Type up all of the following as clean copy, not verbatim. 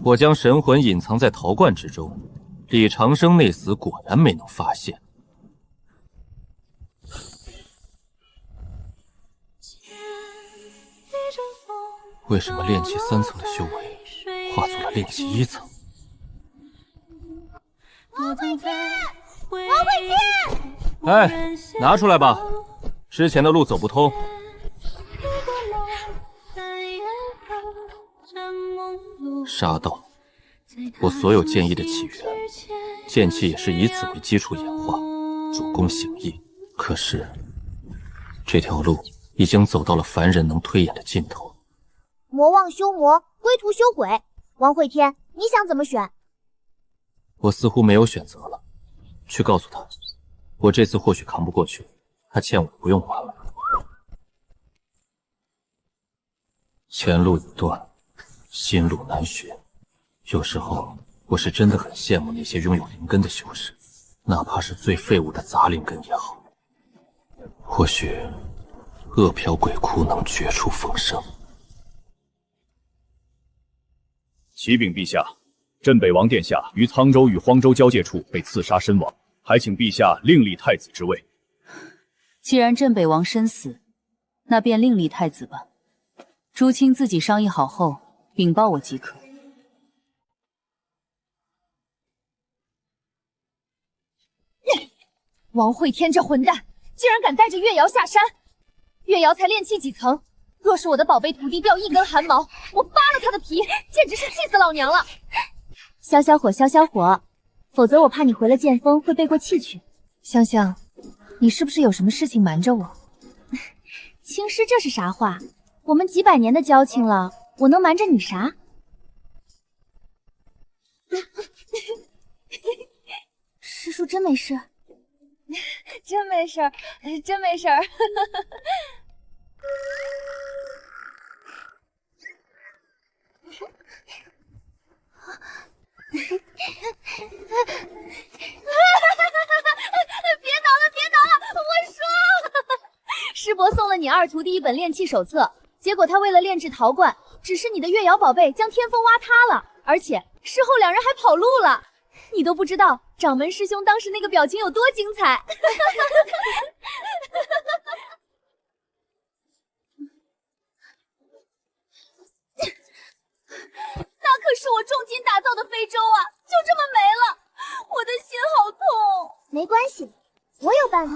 我将神魂隐藏在陶罐之中，李长生那死果然没能发现。为什么炼气3层的修为化作了炼气1层？王会天，王会天！哎，拿出来吧，之前的路走不通。杀道，我所有剑意的起源，剑气也是以此为基础演化，主攻形意。可是，这条路已经走到了凡人能推演的尽头。魔望修魔，归途修鬼。王会天，你想怎么选？我似乎没有选择了，去告诉他，我这次或许扛不过去，他欠我不用还了。前路已断，新路难寻。有时候，我是真的很羡慕那些拥有灵根的修士，哪怕是最废物的杂灵根也好。或许，恶漂鬼窟能绝处逢生。启禀陛下，镇北王殿下于沧州与荒州交界处被刺杀身亡，还请陛下另立太子之位。既然镇北王身死，那便另立太子吧。诸卿自己商议好后禀报我即可。王会天这混蛋，竟然敢带着月瑶下山！月瑶才炼气几层，若是我的宝贝徒弟掉一根汗毛，我扒了他的皮，简直是气死老娘了！消消火，消消火，否则我怕你回了剑锋会背过气去。香香，你是不是有什么事情瞒着我？青师这是啥话？我们几百年的交情了，我能瞒着你啥？师叔真没事？真没事儿，真没事儿。别挠了，别挠了！我说，师伯送了你二徒弟一本炼气手册，结果他为了炼制陶罐，指示你的月瑶宝贝将天风挖塌了，而且事后两人还跑路了。你都不知道掌门师兄当时那个表情有多精彩。那可是我重金打造的非洲啊，就这么没了，我的心好痛。没关系，我有办法。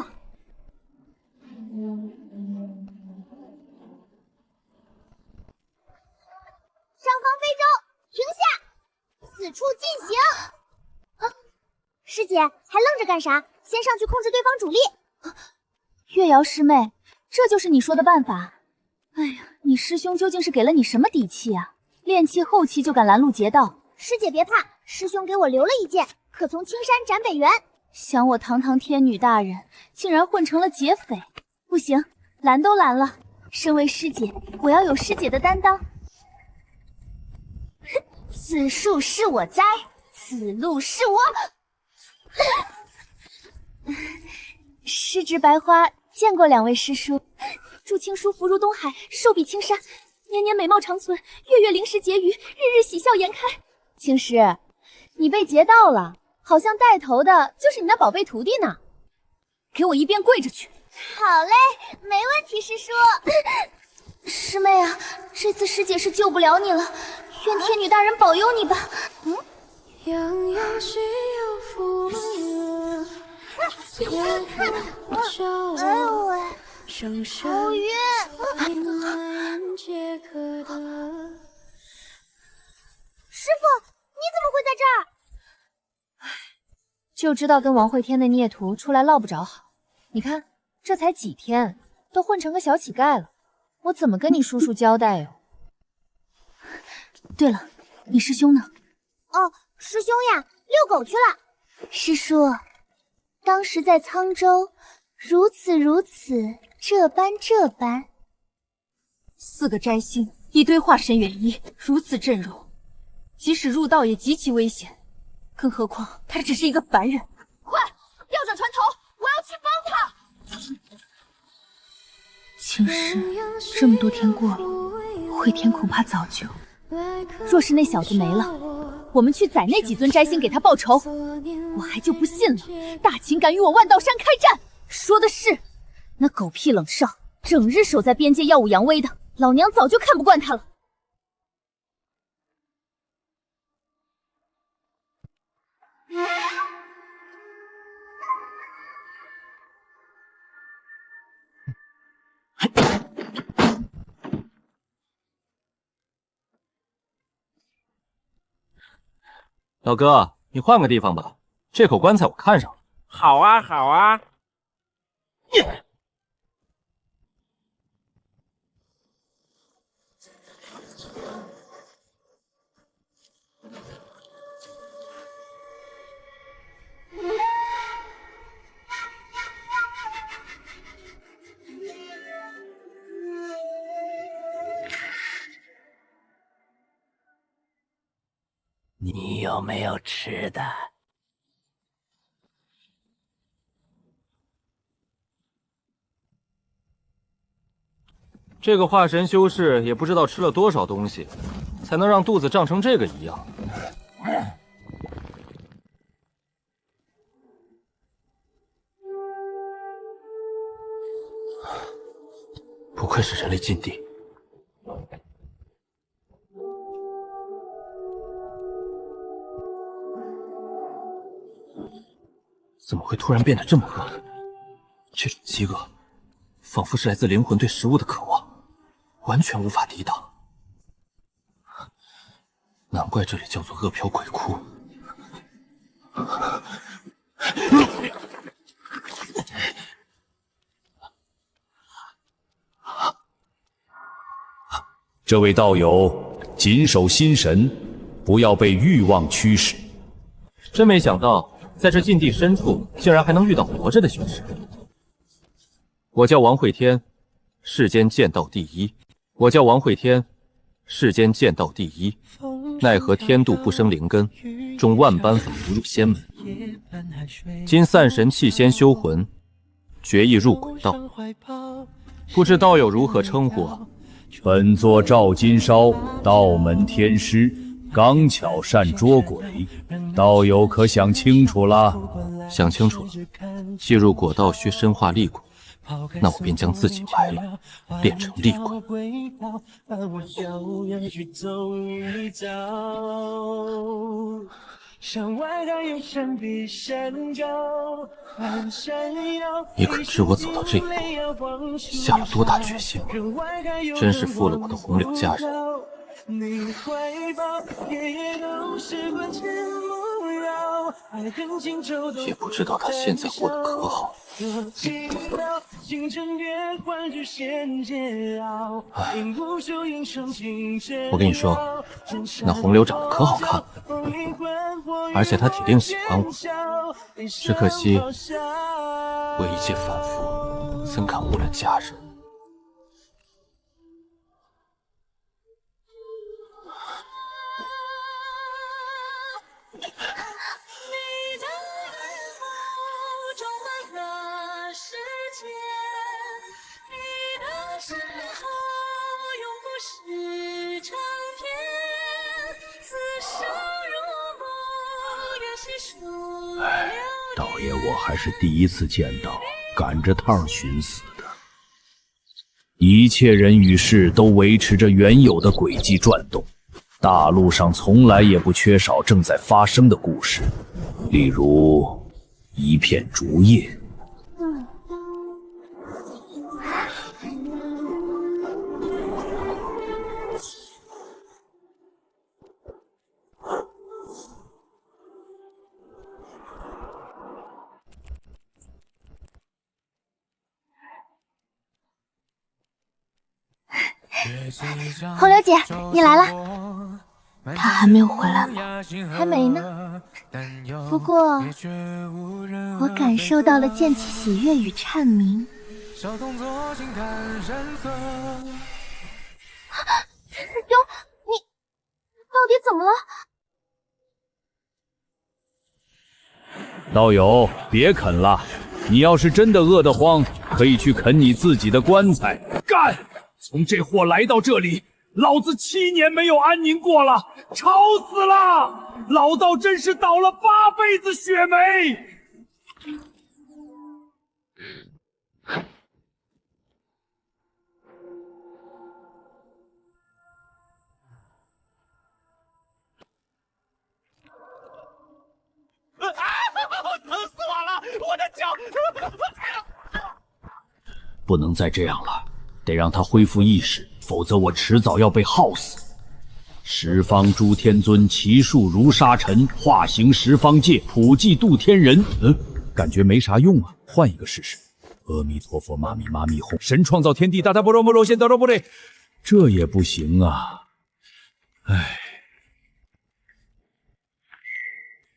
上方非洲，停下，此处进行。师姐还愣着干啥？先上去控制对方主力。月瑶师妹，这就是你说的办法？哎呀，你师兄究竟是给了你什么底气啊？炼气后期就敢拦路劫道？师姐别怕，师兄给我留了一剑，可从青山斩北原。想我堂堂天女大人，竟然混成了劫匪！不行，拦都拦了。身为师姐，我要有师姐的担当。此树是我栽，此路是我。失职白花见过两位师叔，祝青叔福如东海，寿比青山，年年美貌长存，月月灵石结余，日日喜笑颜开。青师，你被劫到了，好像带头的就是你那宝贝徒弟呢。给我一边跪着去！好嘞，没问题，师叔。师妹啊，这次师姐是救不了你了，愿天女大人保佑你吧。样样需有福乐，生生好晕，皆可得。师傅，你怎么会在这儿？就知道跟王会天的孽徒出来落不着好。你看，这才几天，都混成个小乞丐了，我怎么跟你叔叔交代哟？对了，你师兄呢？哦，师兄呀，遛狗去了。师叔，当时在沧州，如此，这般。4个摘星，一堆化神元衣，如此阵容，即使入道也极其危险。更何况他只是一个凡人。快，调转船头，我要去帮他。青师，这么多天过了，会天恐怕早就……若是那小子没了，我们去宰那几尊摘星给他报仇。我还就不信了，大秦敢与我万道山开战！说的是，那狗屁冷少，整日守在边界耀武扬威的，老娘早就看不惯他了。老哥，你换个地方吧，这口棺材我看上了。好啊，好啊。你有没有吃的？这个化神修士也不知道吃了多少东西，才能让肚子胀成这个一样。不愧是人类禁地。怎么会突然变得这么饿？这种饥饿，仿佛是来自灵魂对食物的渴望，完全无法抵挡。难怪这里叫做恶殍鬼窟。这位道友，谨守心神，不要被欲望驱使。真没想到，在这禁地深处，竟然还能遇到活着的修士。我叫王会天，世间剑道第一。我叫王会天，世间剑道第一。奈何天妒不生灵根，终万般法不入仙门。今散神弃仙修魂，决意入鬼道。不知道友如何称呼啊？本座赵金烧，道门天师，刚巧善捉鬼。道友可想清楚了？想清楚了。既入果道需身化厉鬼，那我便将自己埋了，变成厉鬼。你可知我走到这一步，下了多大决心吗？真是负了我的红柳家人。也不知道他现在过得可好。我跟你说，那红柳长得可好看了，而且他铁定喜欢我。只可惜我一介凡夫，怎敢误了家人？道爷，我还是第一次见到赶着趟寻死的。一切人与事都维持着原有的轨迹转动，大陆上从来也不缺少正在发生的故事，例如一片竹叶。红柳姐，你来了。他还没有回来吗？还没呢。不过，我感受到了溅起喜悦与颤鸣。师兄，你到底怎么了？道友，别啃了，你要是真的饿得慌，可以去啃你自己的棺材。干！从这货来到这里，老子7年没有安宁过了，吵死了！老道真是倒了8辈子血霉。疼死我了！我的脚！不能再这样了，得让他恢复意识，否则我迟早要被耗死。十方诸天尊，骑术如沙尘，化形十方界，普济度天人。感觉没啥用啊，换一个试试。阿弥陀佛，妈咪妈咪吽，神创造天地，大大般若波罗仙，得罗波罗。这也不行啊！唉。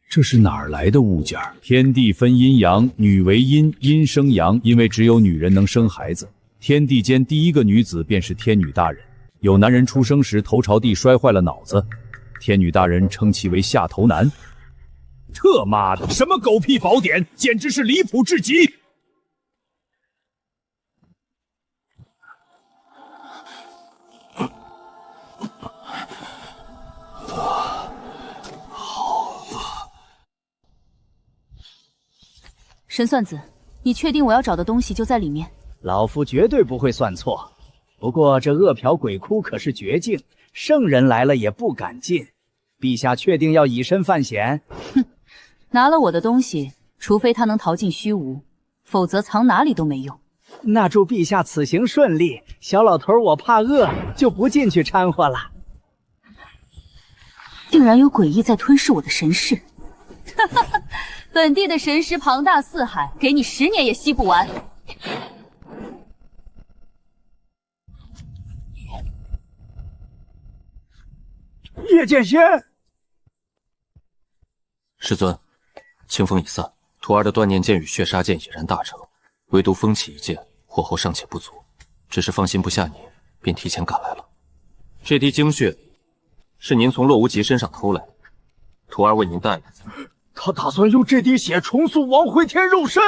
这是哪儿来的物件？天地分阴阳，女为阴，阴生阳。因为只有女人能生孩子，天地间第一个女子便是天女大人。有男人出生时头朝地摔坏了脑子，天女大人称其为下头男。特妈的，什么狗屁宝典，简直是离谱至极！神算子，你确定我要找的东西就在里面？老夫绝对不会算错。不过这恶殍鬼窟可是绝境，圣人来了也不敢进。陛下确定要以身犯险？哼，拿了我的东西，除非他能逃进虚无，否则藏哪里都没用。那祝陛下此行顺利。小老头我怕饿，就不进去掺和了。竟然有诡异在吞噬我的神识！哈哈哈，本地的神识庞大四海，给你10年也吸不完。叶剑仙，师尊，清风已散，徒儿的断念剑与血杀剑已然大成，唯独风起一剑，火候尚且不足，只是放心不下你，便提前赶来了。这滴精血是您从洛无极身上偷来的，徒儿为您带来。他打算用这滴血重塑王回天肉身。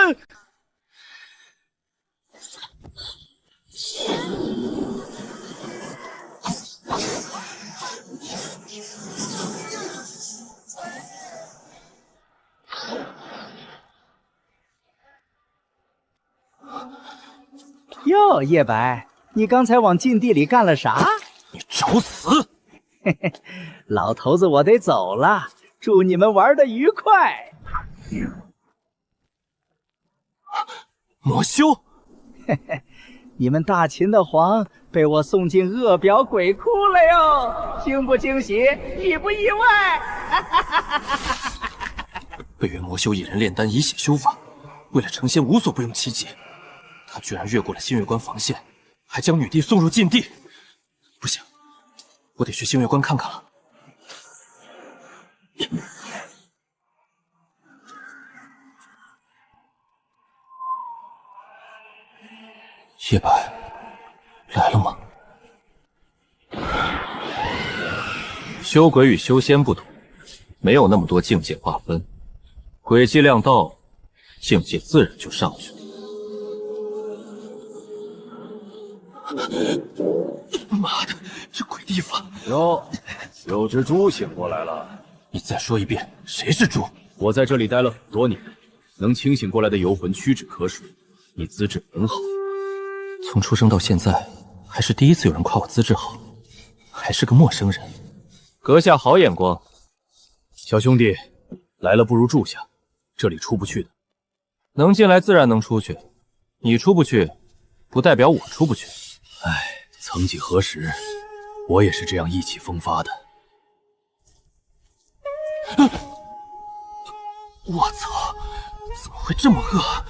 哟，叶白，你刚才往禁地里干了啥？你找死！嘿嘿，老头子，我得走了。祝你们玩得愉快。魔修，嘿嘿，你们大秦的皇被我送进恶殍鬼窟了哟，惊不惊喜，意不意外？北元魔修一人炼丹以血修法，为了成仙无所不用其极，他居然越过了星月关防线，还将女帝送入禁地。不行，我得去星月关看看了。叶白来了吗？修鬼与修仙不同，没有那么多境界划分，诡计量到，境界自然就上去了。妈的，这鬼地方！哟，有只猪醒过来了。你再说一遍，谁是猪？我在这里待了很多年，能清醒过来的游魂屈指可数。你资质很好。从出生到现在，还是第一次有人夸我资质好，还是个陌生人。阁下好眼光。小兄弟，来了不如住下，这里出不去的。能进来自然能出去，你出不去，不代表我出不去。唉，曾几何时，我也是这样意气风发的。我操，怎么会这么饿？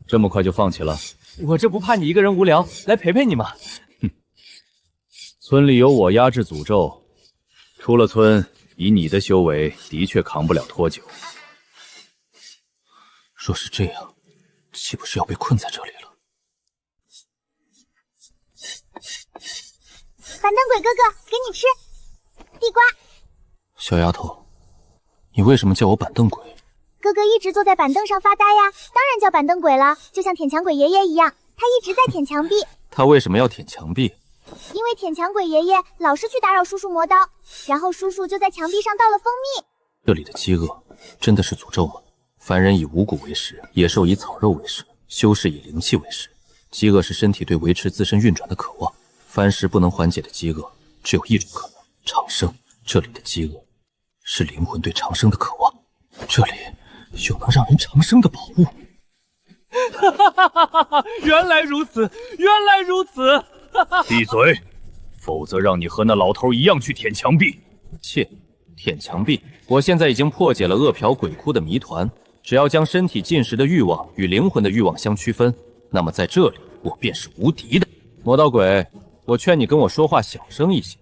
这么快就放弃了？我这不怕你一个人无聊，来陪陪你吗？哼，村里有我压制诅咒，出了村，以你的修为，的确扛不了多久。若是这样，岂不是要被困在这里了？板凳鬼哥哥，给你吃地瓜。小丫头，你为什么叫我板凳鬼？哥哥一直坐在板凳上发呆呀，当然叫板凳鬼了，就像舔墙鬼爷爷一样。他一直在舔墙壁。他为什么要舔墙壁？因为舔墙鬼爷爷老是去打扰叔叔磨刀，然后叔叔就在墙壁上倒了蜂蜜。这里的饥饿真的是诅咒吗？凡人以五谷为食，野兽以草肉为食，修士以灵气为食。饥饿是身体对维持自身运转的渴望，凡时不能缓解的饥饿只有一种可能：长生。这里的饥饿是灵魂对长生的渴望，这里有能让人长生的宝物。原来如此，原来如此！闭嘴，否则让你和那老头一样去舔墙壁。切，舔墙壁！我现在已经破解了饿殍鬼窟的谜团，只要将身体进食的欲望与灵魂的欲望相区分，那么在这里我便是无敌的。磨刀鬼，我劝你跟我说话小声一些，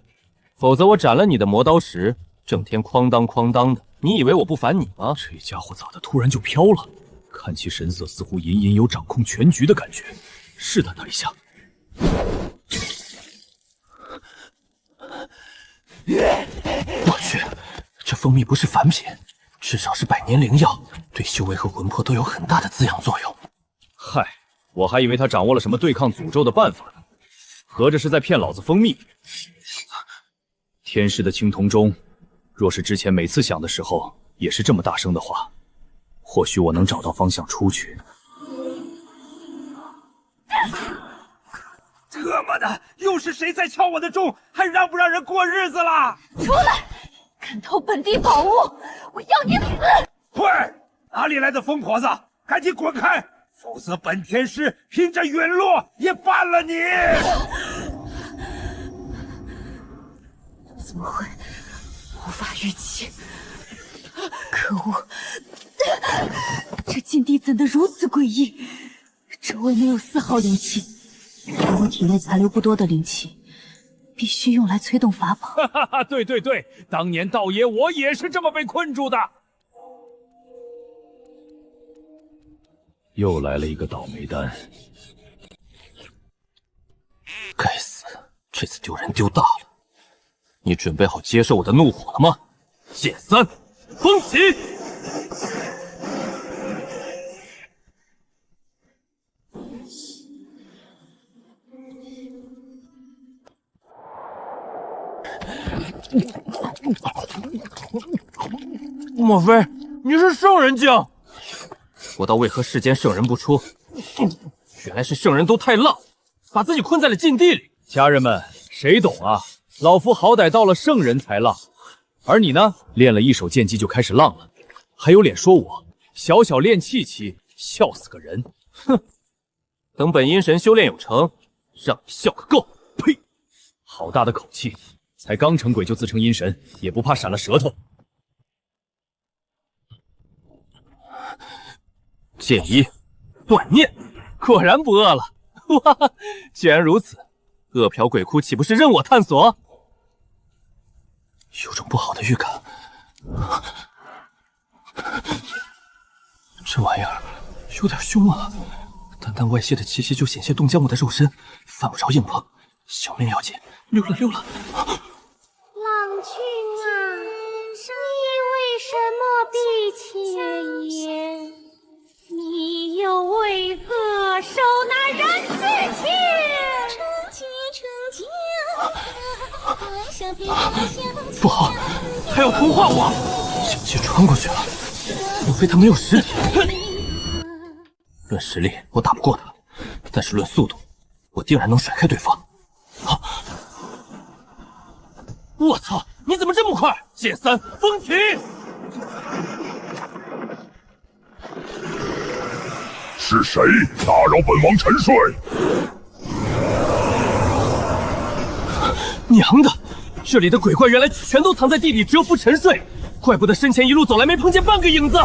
否则我斩了你的磨刀石，整天哐当哐当的，你以为我不烦你吗？这家伙咋的突然就飘了？看其神色似乎隐隐有掌控全局的感觉，试探他一下。我去，这蜂蜜不是凡品，至少是100年灵药，对修为和魂魄都有很大的滋养作用。嗨，我还以为他掌握了什么对抗诅咒的办法呢，合着是在骗老子蜂蜜。天师的青铜钟，若是之前每次响的时候也是这么大声的话，或许我能找到方向出去。特么的，又是谁在敲我的钟？还让不让人过日子了？出来！敢偷本地宝物，我要你死！快！哪里来的疯婆子？赶紧滚开！否则本天师凭着陨落也办了你！怎么会无法预期？可恶！这禁地怎的如此诡异？周围没有丝毫灵气，而我体内残留不多的灵气，必须用来催动法宝。哈哈，对对对，当年道爷我也是这么被困住的。又来了一个倒霉蛋。该死，这次丢人丢大了。你准备好接受我的怒火了吗？剑三，风起！莫非你是圣人境？我倒为何世间圣人不出？原来是圣人都太浪，把自己困在了禁地里。家人们，谁懂啊？老夫好歹到了圣人才浪，而你呢，练了一手剑技就开始浪了，还有脸说我小小练气期，笑死个人！哼，等本阴神修炼有成，让你笑个够！呸！好大的口气，才刚成鬼就自称阴神，也不怕闪了舌头。剑一，断念，果然不饿了。哇，既然如此，饿殍鬼窟岂不是任我探索？有种不好的预感，这玩意儿有点凶啊！单单外泄的气息就险些冻僵我的肉身，犯不着硬碰。小命要紧，溜了溜了。郎君啊，你为什么闭前言？你又为何收那人之情？不好，他要同化我！小气穿过去了，莫非他没有实体？论实力，我打不过他，但是论速度，我定然能甩开对方。啊！我操！你怎么这么快？剑三，风起！是谁打扰本王沉睡？娘的！这里的鬼怪原来全都藏在地里蛰伏沉睡，怪不得身前一路走来没碰见半个影子。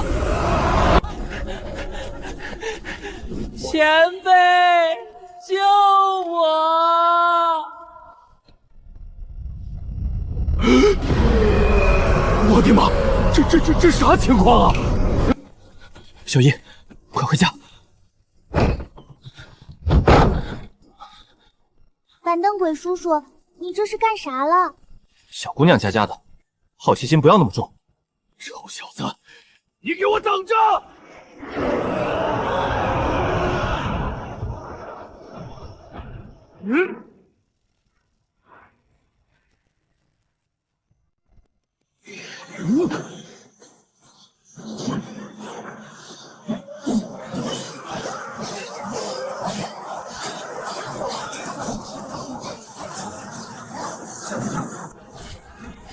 前辈，救我！我的妈！这啥情况啊？小叶，快回家！板凳鬼叔叔，你这是干啥了？小姑娘家的，好奇心不要那么重。臭小子，你给我等着！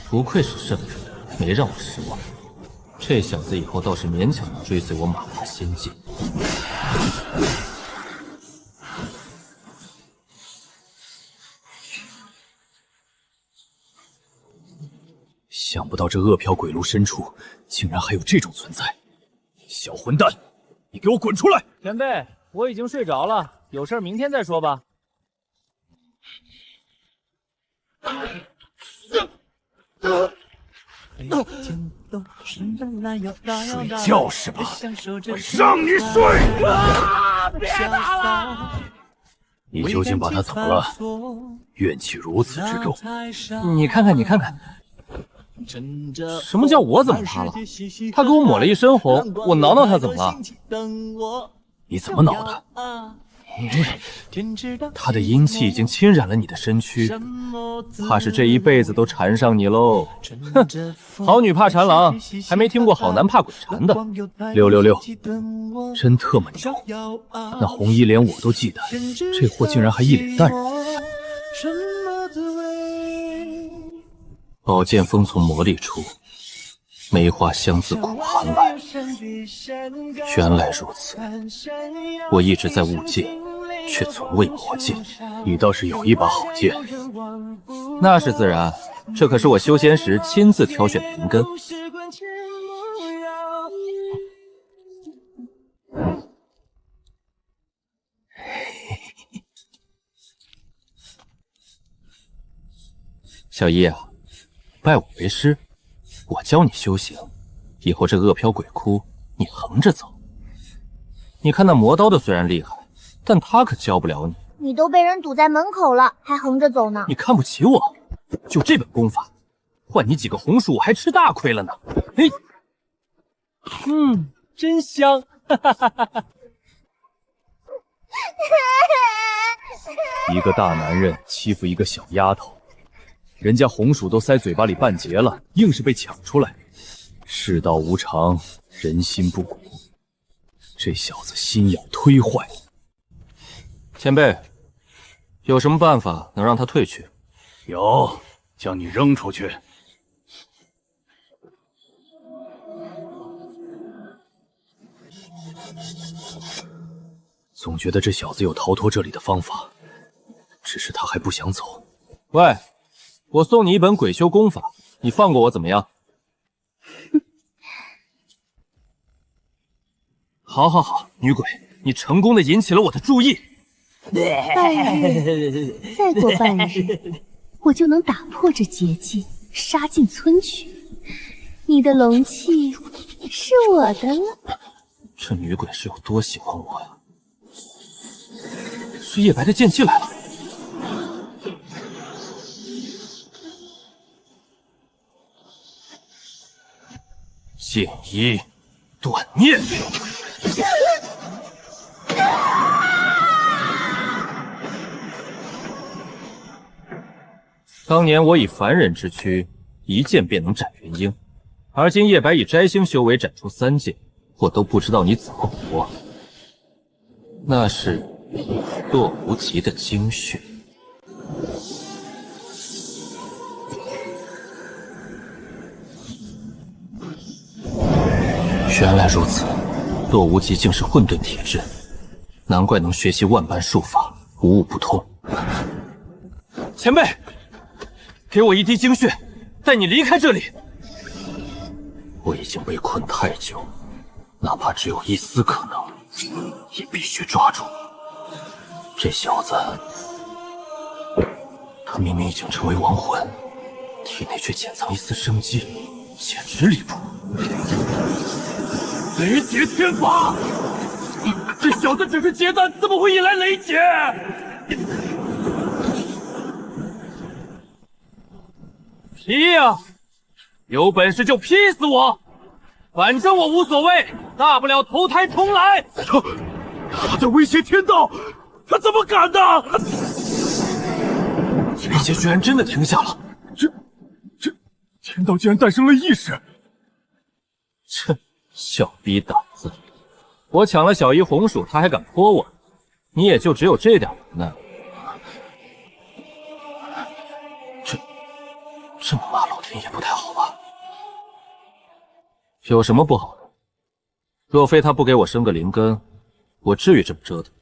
不愧是圣人，没让我失望。这小子以后倒是勉强能追随我马踏仙境。想不到这恶殍鬼路深处竟然还有这种存在！小混蛋，你给我滚出来！前辈，我已经睡着了，有事明天再说吧。睡觉是吧？我让你睡！别打了！你究竟把他怎么了？怨气如此之重。你看看，你看看，什么叫我怎么他了？他给我抹了一身红，我挠挠他怎么了？你怎么挠的？他的阴气已经侵染了你的身躯，怕是这一辈子都缠上你喽。哼，好女怕缠郎，还没听过好男怕鬼缠的。666，真特么牛！那红衣连我都记得，这货竟然还一脸淡然。宝剑锋从魔力出，梅花香自苦寒来。原来如此，我一直在悟剑，却从未魔剑。你倒是有一把好剑。那是自然，这可是我修仙时亲自挑选的灵根。小一啊，拜我为师，我教你修行。以后这恶殍鬼窟，你横着走。你看那磨刀的虽然厉害，但他可教不了你。你都被人堵在门口了，还横着走呢？你看不起我？就这本功法，换你几个红薯，我还吃大亏了呢。嘿，真香！一个大男人欺负一个小丫头，人家红薯都塞嘴巴里半截了，硬是被抢出来。世道无常，人心不古，这小子心眼忒坏。前辈，有什么办法能让他退去？有，将你扔出去。总觉得这小子有逃脱这里的方法，只是他还不想走。喂，我送你一本鬼修功法，你放过我怎么样？好，好，好，女鬼，你成功的引起了我的注意。半日，再过半日，我就能打破这结界，杀进村去。你的龙气是我的了。这女鬼是有多喜欢我呀？是叶白的剑气来了。剑一断念。当年我以凡人之躯，一剑便能斩元婴，而今叶白以摘星修为斩出3剑，我都不知道你怎么活。那是洛无极的精血。原来如此，洛无极竟是混沌体质，难怪能学习万般术法，无物不通。前辈，给我一滴精血，带你离开这里。我已经被困太久，哪怕只有一丝可能，也必须抓住。这小子，他明明已经成为亡魂，体内却潜藏一丝生机，简直离谱。雷劫天法，这小子只是结丹，怎么会引来雷劫？劈呀！有本事就劈死我，反正我无所谓，大不了投胎重来。他在威胁天道，他怎么敢呢？并且居然真的停下了，这天道竟然诞生了意识！这小逼胆子！我抢了小姨红薯，他还敢泼我，你也就只有这点能耐。这么骂老天爷不太好吧？有什么不好的？若非他不给我生个灵根，我至于这么折腾？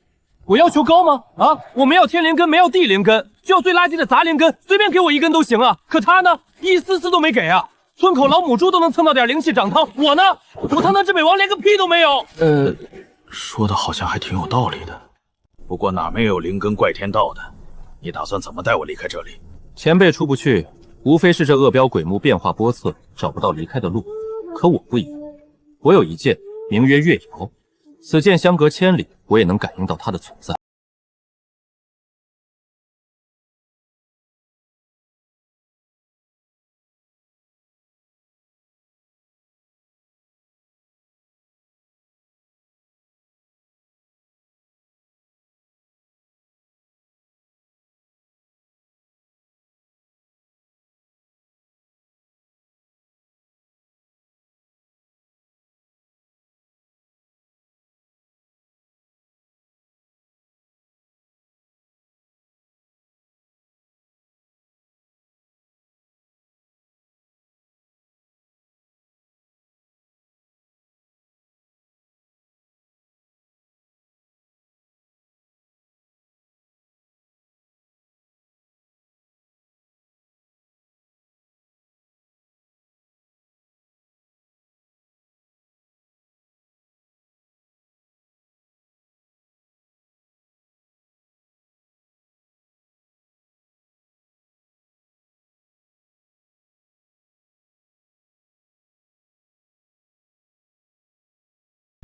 我要求高吗？啊，我没要天灵根，没要地灵根，就要最垃圾的杂灵根，随便给我一根都行啊。可他呢，一丝丝都没给啊！村口老母猪都能蹭到点灵气长汤，我呢，我堂堂镇北王连个屁都没有。说的好像还挺有道理的。不过哪没有灵根怪天道的？你打算怎么带我离开这里？前辈出不去，无非是这恶标鬼木变化波测，找不到离开的路。可我不一样，我有一剑，名曰月瑶，此剑相隔千里，我也能感应到它的存在。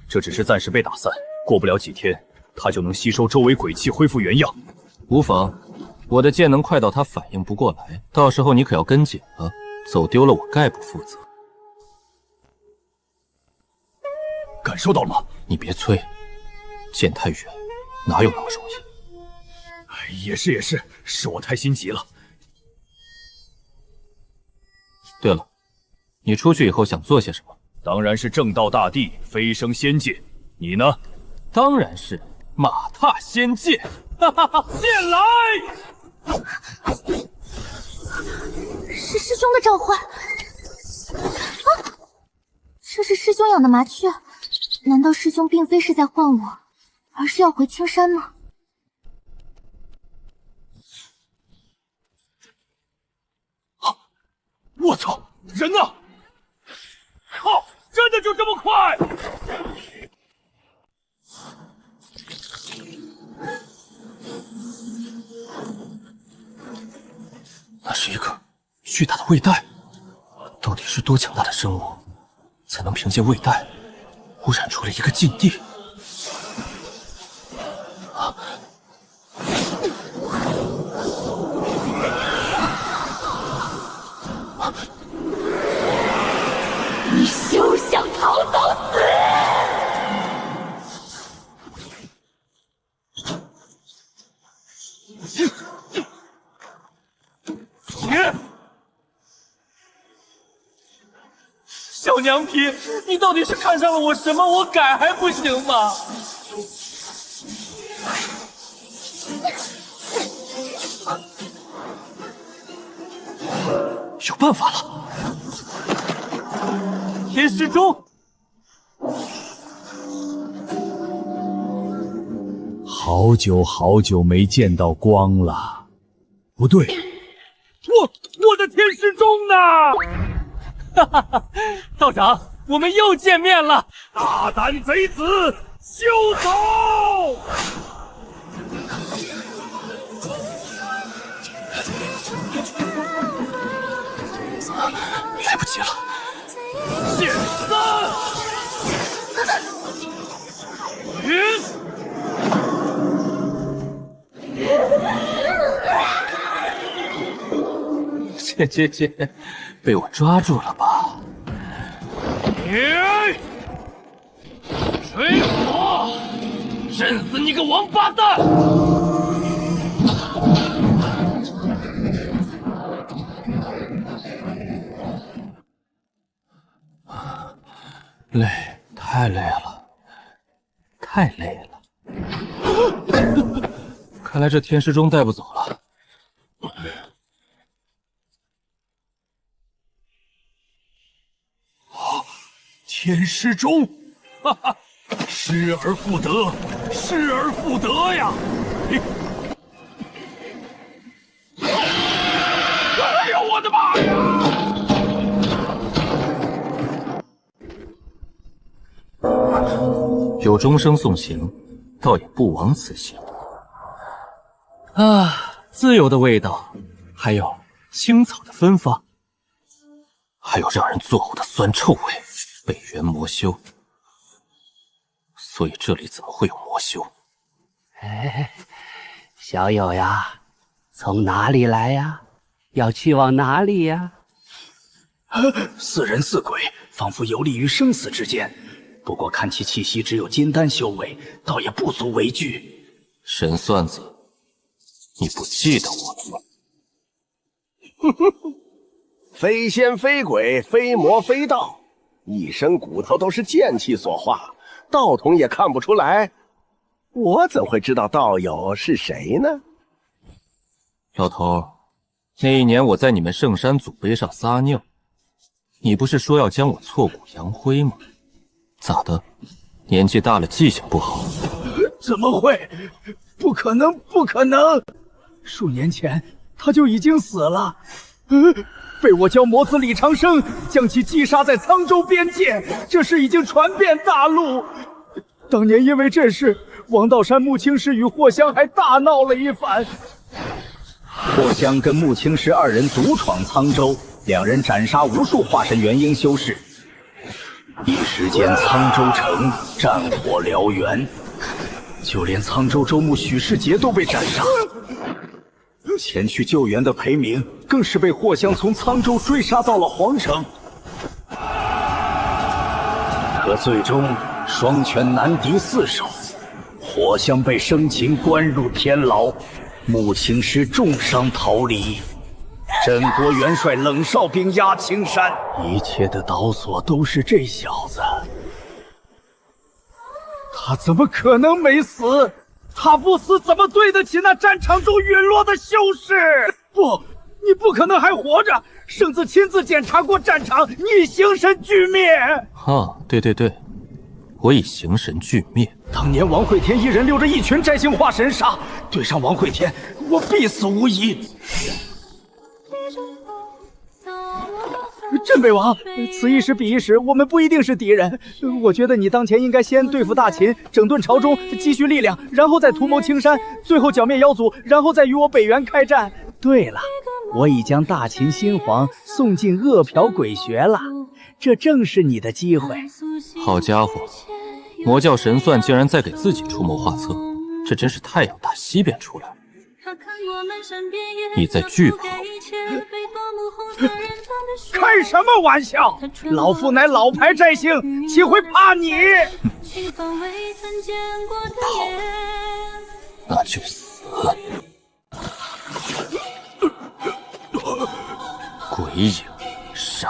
这只是暂时被打散，过不了几天，它就能吸收周围鬼气，恢复原样。无妨，我的剑能快到他反应不过来，到时候你可要跟紧了，走丢了我概不负责。感受到了吗？你别催，剑太远，哪有那么容易？也是，是我太心急了。对了，你出去以后想做些什么？当然是正道大地，飞升仙界。你呢？当然是马踏仙界。哈哈哈！剑来！是师兄的召唤。啊！这是师兄养的麻雀，难道师兄并非是在唤我，而是要回青山吗？我操！人呢？靠！真的就这么快？那是一个巨大的胃袋，到底是多强大的生物，才能凭借胃袋污染出了一个禁地？你休想逃到死！小娘皮，你到底是看上了我什么？我改还不行吗？有办法了！天师钟，好久好久没见到光了。不对，我的天师钟呢？哈哈哈！道长，我们又见面了！大胆贼子，休走！来不及了！剑三，这，被我抓住了吧？水火，震死你个王八蛋！累，太累了，太累了。看来这天师钟带不走了。天师钟，哈哈，失而复得，失而复得呀！哎呦，我的妈呀！有钟声送行，倒也不枉此行。啊，自由的味道，还有青草的芬芳，还有让人作呕的酸臭味。北原魔修，所以这里怎么会有魔修？哎，小友呀，从哪里来呀？要去往哪里呀？似人似鬼，仿佛游离于生死之间。不过看其气息，只有金丹修为，倒也不足为惧。神算子，你不记得我了吗？非仙非鬼，非魔非道，一身骨头都是剑气所化，道统也看不出来，我怎会知道道友是谁呢？老头，那一年我在你们圣山祖碑上撒尿，你不是说要将我挫骨扬灰吗？咋的？年纪大了记性不好？怎么会？不可能，不可能！数年前他就已经死了，被我教魔子李长生将其击杀在沧州边界，这事已经传遍大陆。当年因为这事，王道山穆青师与霍香还大闹了一番。霍香跟穆青师二人独闯沧州，两人斩杀无数化神元婴修士，一时间沧州城战火燎原，就连沧州州牧许世杰都被斩杀。前去救援的裴明更是被霍香从沧州追杀到了皇城，可最终双拳难敌四手，霍香被生擒关入天牢，穆青师重伤逃离，镇国元帅冷少兵压青山，一切的导索都是这小子。他怎么可能没死？他不死怎么对得起那战场中陨落的修士？不，你不可能还活着！圣子亲自检查过战场，你形神俱灭。对，我已形神俱灭。当年王会天一人溜着一群摘星化神杀，对上王会天，我必死无疑。镇北王，此一时彼一时，我们不一定是敌人。我觉得你当前应该先对付大秦，整顿朝中，积蓄力量，然后再图谋青山，最后剿灭妖族，然后再与我北原开战。对了，我已将大秦新皇送进恶殍鬼穴了，这正是你的机会。好家伙，魔教神算竟然在给自己出谋划策，这真是太阳打西边出来。你在惧怕我？开什么玩笑！老夫乃老牌摘星，岂会怕你？跑，那就死！鬼影闪！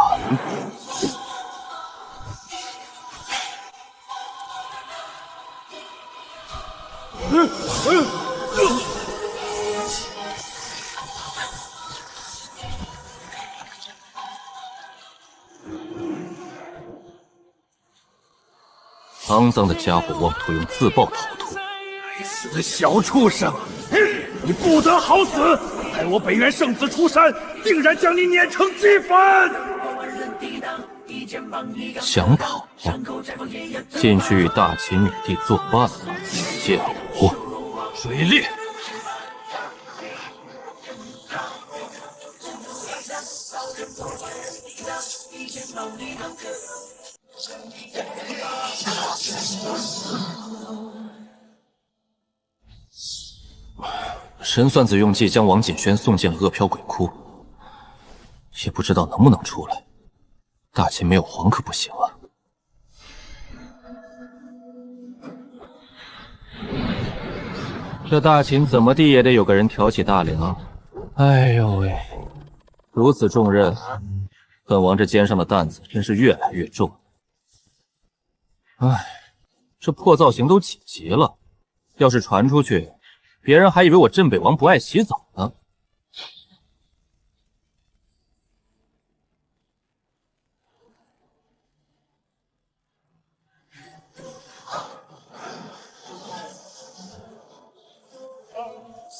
肮脏的家伙妄图用自爆逃脱！该死的小畜生！你不得好死！待我北原圣子出山，定然将你碾成齑粉！想跑？进去与大秦女帝作伴吧！剑舞水裂！神算子用计将王锦轩送进了恶殍鬼窟，也不知道能不能出来。大秦没有皇可不行啊！这大秦怎么地也得有个人挑起大梁。哎呦喂，如此重任，本王这肩上的担子真是越来越重。唉，这破造型都几集了，要是传出去，别人还以为我镇北王不爱洗澡呢。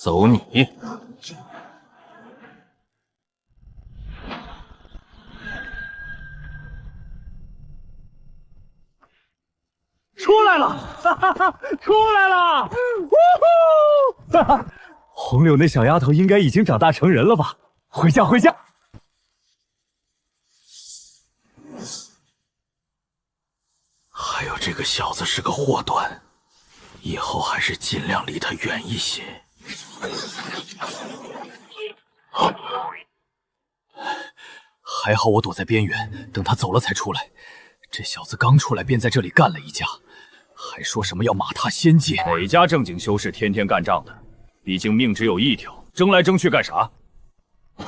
走你！出来了，哈哈哈，出来了！呜呼！哈哈，红柳那小丫头应该已经长大成人了吧？回家，回家！还有这个小子是个祸端，以后还是尽量离他远一些。还好我躲在边缘，等他走了才出来。这小子刚出来便在这里干了一架，还说什么要马踏仙界。哪家正经修士天天干仗的？毕竟命只有一条，争来争去干啥？嘿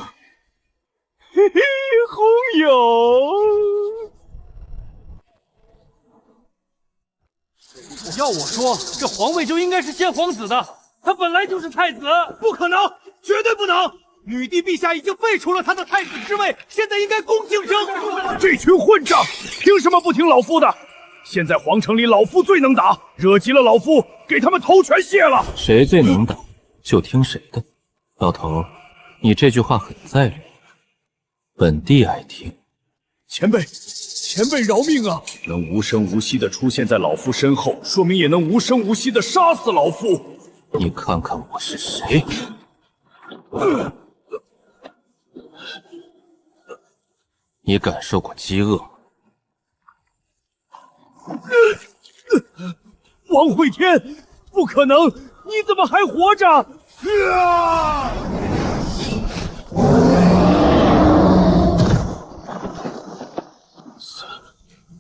嘿，红友。要我说，这皇位就应该是先皇子的，他本来就是太子。不可能，绝对不能！女帝陛下已经废除了他的太子之位，现在应该恭敬升。这群混账，凭什么不听老夫的？现在皇城里老夫最能打，惹急了老夫，给他们头全卸了。谁最能打，就听谁的。老头，你这句话很在理，本帝爱听。前辈饶命啊！能无声无息地出现在老夫身后，说明也能无声无息地杀死老夫。你看看我是谁？你感受过饥饿吗？王会天，不可能！你怎么还活着？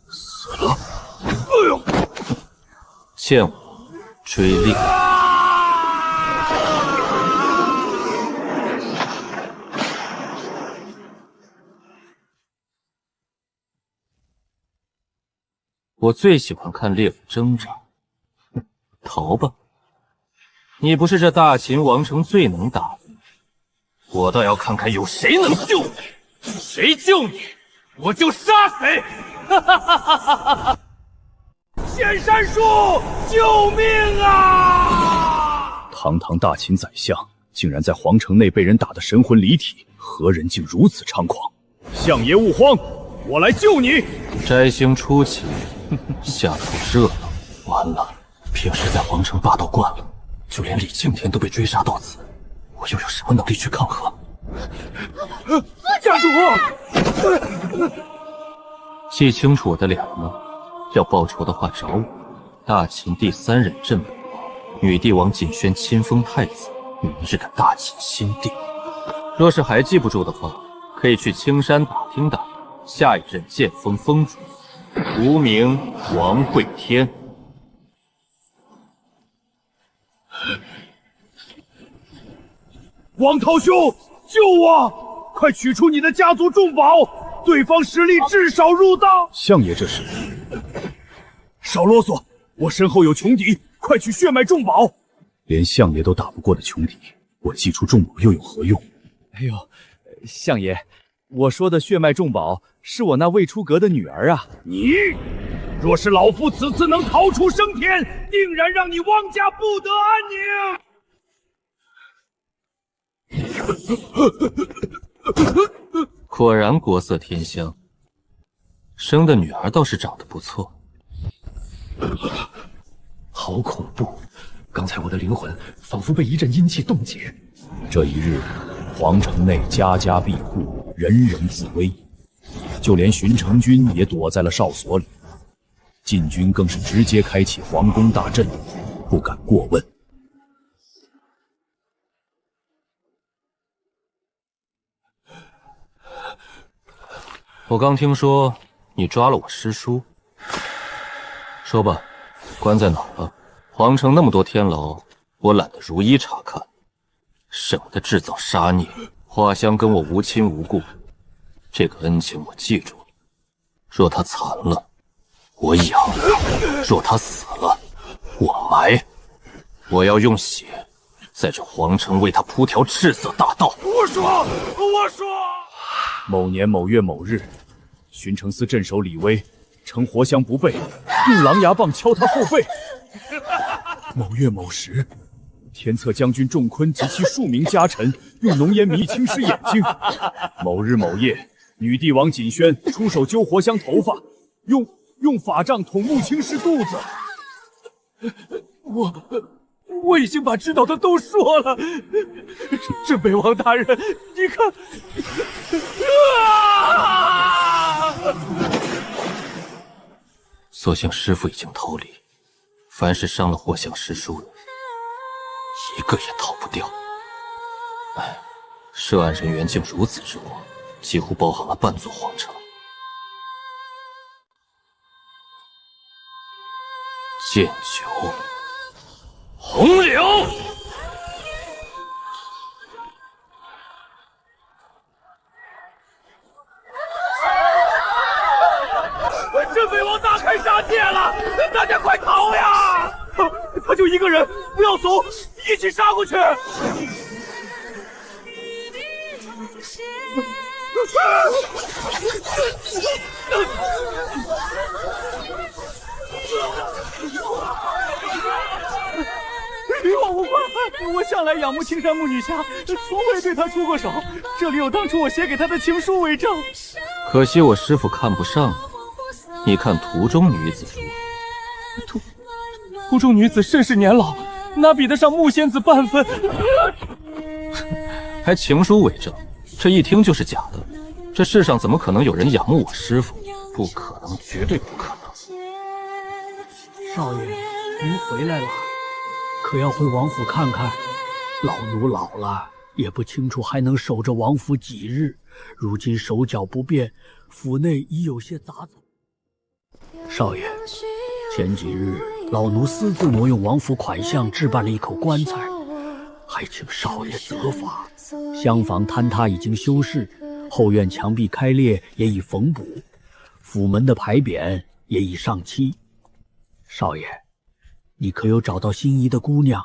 死了！哎呦！见我追猎！我最喜欢看猎物挣扎。逃吧！你不是这大秦王城最能打的，我倒要看看有谁能救你。谁救你，我就杀谁！哈哈哈哈哈哈！仙山树，救命啊！堂堂大秦宰相，竟然在皇城内被人打得神魂离体，何人竟如此猖狂？相爷勿慌，我来救你！摘星初起，下头热闹，完了。平时在皇城霸道惯了，就连李靖天都被追杀到此，我又有什么能力去抗衡？家主，记清楚我的脸吗？要报仇的话找我。大秦第3任镇北王，女帝王锦轩亲封太子，明日赶大秦新帝。若是还记不住的话，可以去青山打听打听，下一任剑锋封主，无名王会天。王涛兄，救我！快取出你的家族重宝，对方实力至少入道。相爷这是……少啰嗦，我身后有穷敌，快取血脉重宝。连相爷都打不过的穷敌，我祭出重宝又有何用？哎呦，相爷，我说的血脉重宝是我那未出阁的女儿啊。你若是老夫此次能逃出升天，定然让你汪家不得安宁。果然国色天香，生的女儿倒是长得不错。好恐怖！刚才我的灵魂仿佛被一阵阴气冻结。这一日，皇城内家家庇护，人人自危，就连巡城军也躲在了哨所里。禁军更是直接开启皇宫大阵，不敢过问。我刚听说你抓了我师叔，说吧，关在哪儿了？皇城那么多天牢，我懒得逐一查看，省得制造杀孽。华香跟我无亲无故，这个恩情我记住了。若他残了，我养，若他死了，我埋。我要用血在这皇城为他铺条赤色大道。我说，某年某月某日，巡城司镇守李威，趁活降不备，用狼牙棒敲他后背。某月某时，天策将军仲昆及其数名家臣用浓烟迷青尸眼睛。某日某夜，女帝王锦轩出手揪活香头发，用法杖捅穆青尸肚子。我已经把知道的都说了。镇北王大人，你看，所幸师父已经逃离，凡是伤了霍香师叔的，一个也逃不掉。哎，涉案人员竟如此之多，几乎包含了半座皇城。剑九，红柳。镇北王大开杀戒了，大家快逃呀！他就一个人，不要怂，一起杀过去！我向来仰慕青山木女侠，从未对她出过手。这里有当初我写给她的情书为证。可惜我师父看不上你，你看图中女子如何？图中女子甚是年老，哪比得上木仙子半分？还情书为证，这一听就是假的。这世上怎么可能有人仰慕我师父？不可能，绝对不可能。少爷，您回来了，可要回王府看看。老奴老了，也不清楚还能守着王府几日。如今手脚不便，府内已有些杂草。少爷，前几日老奴私自挪用王府款项置办了一口棺材，还请少爷责罚。厢房坍塌已经修饰，后院墙壁开裂也已缝补，府门的牌匾也已上漆。少爷，你可有找到心仪的姑娘，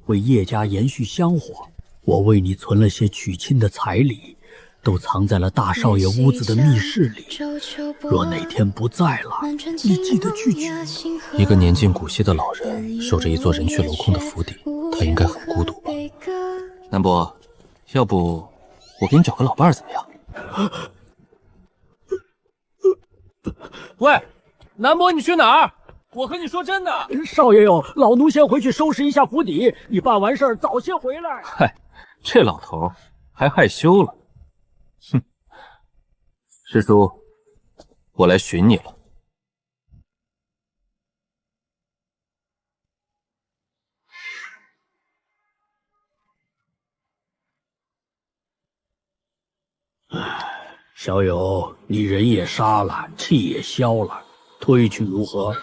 为叶家延续香火？我为你存了些娶亲的彩礼，都藏在了大少爷屋子的密室里。若哪天不在了，你记得去取。一个年近古稀的老人守着一座人去楼空的府邸，他应该很孤独吧？南伯，要不我给你找个老伴儿怎么样？喂，南伯，你去哪儿？我和你说真的。少爷哟，老奴先回去收拾一下府邸，你办完事儿早些回来。嗨，这老头还害羞了。哼，师叔，我来寻你了。小友，你人也杀了，气也消了，退去如何？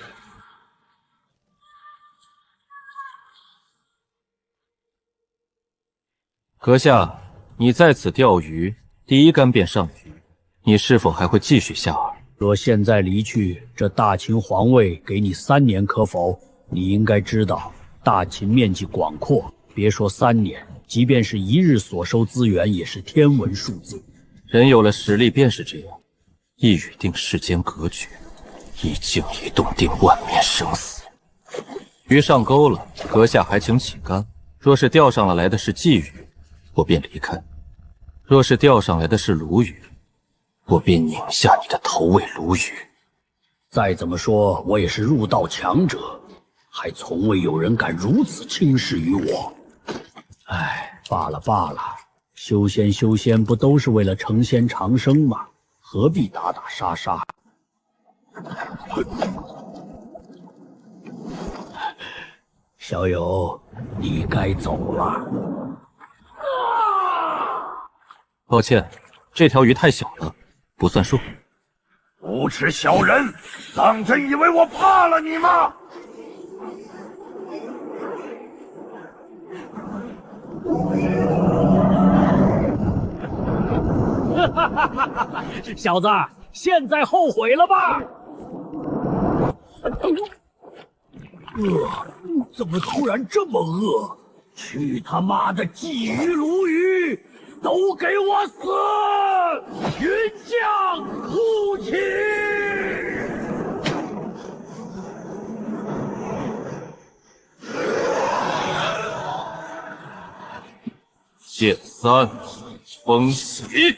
阁下，你在此钓鱼，第一竿便上鱼，你是否还会继续下饵？若现在离去，这大秦皇位给你3年，可否？你应该知道，大秦面积广阔，别说3年，即便是1日所收资源，也是天文数字。人有了实力便是这样，一语定世间格局，一静一动定万面生死。鱼上钩了，阁下还请起竿。若是钓上来的是鲫鱼，我便离开；若是钓上来的是鲈鱼，我便拧下你的头喂鲈鱼。再怎么说，我也是入道强者，还从未有人敢如此轻视于我。唉，罢了罢了，修仙不都是为了成仙长生吗？何必打打杀杀？小友，你该走了。抱歉，这条鱼太小了，不算数。无耻小人，当真以为我怕了你吗？小子，现在后悔了吧？怎么突然这么饿？去他妈的鲫鱼鲈鱼，都给我死！云将护旗！剑三，风起。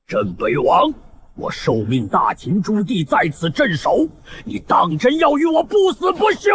镇北王，我受命大秦朱棣在此镇守，你当真要与我不死不休？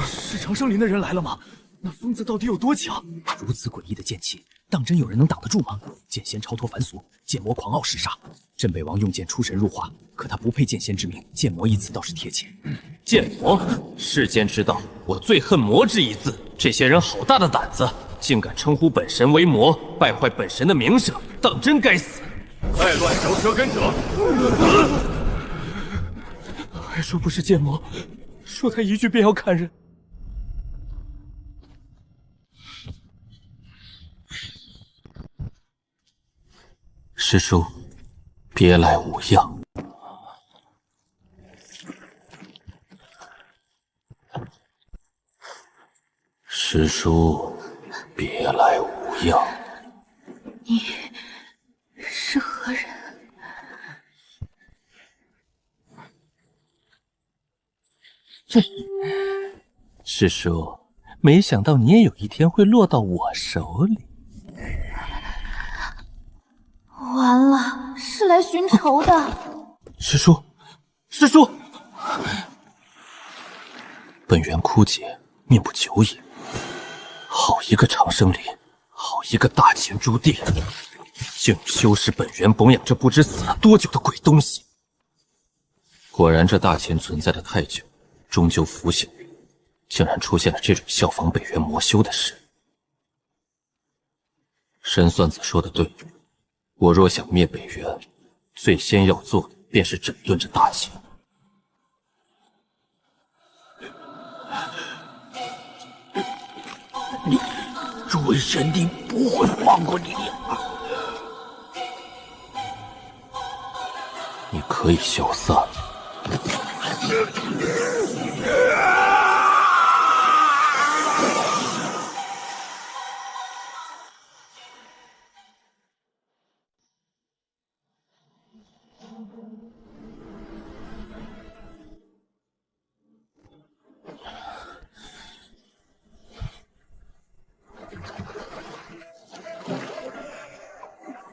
是长生林的人来了吗？那疯子到底有多强？如此诡异的剑气，当真有人能挡得住吗？剑仙超脱凡俗，剑魔狂傲嗜杀。镇北王用剑出神入化，可他不配剑仙之名，剑魔一词倒是贴切。剑魔，世间之道，我最恨魔之一字。这些人好大的胆子，竟敢称呼本神为魔，败坏本神的名声，当真该死！再乱嚼舌根者，还说不是剑魔，说他一句便要砍人。师叔，别来无恙。师叔，别来无恙。你是何人？师叔，没想到你也有一天会落到我手里。完了，是来寻仇的。师叔，师叔，本源枯竭，命不久矣。好一个长生林，好一个大秦朱棣，竟修饰本源봉养这不知死了多久的鬼东西。果然，这大秦存在的太久，终究腐朽，竟然出现了这种效仿北元魔修的事。神算子说的对。我若想灭北元，最先要做的便是整顿这大秦。诸位贤弟不会放过你的。你可以消散。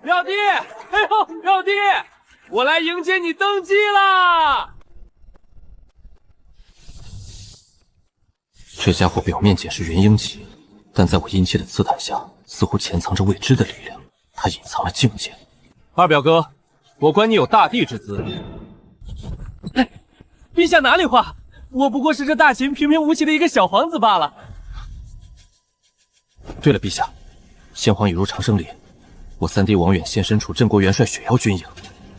表弟，哎呦，表弟，我来迎接你登基啦！这家伙表面解释元婴级，但在我阴气的刺探下，似乎潜藏着未知的力量。他隐藏了境界。二表哥，我观你有大帝之姿。哎，陛下哪里话？我不过是这大秦平平无奇的一个小皇子罢了。对了，陛下，先皇已入长生林。我三弟王远现身处镇国元帅雪妖军营，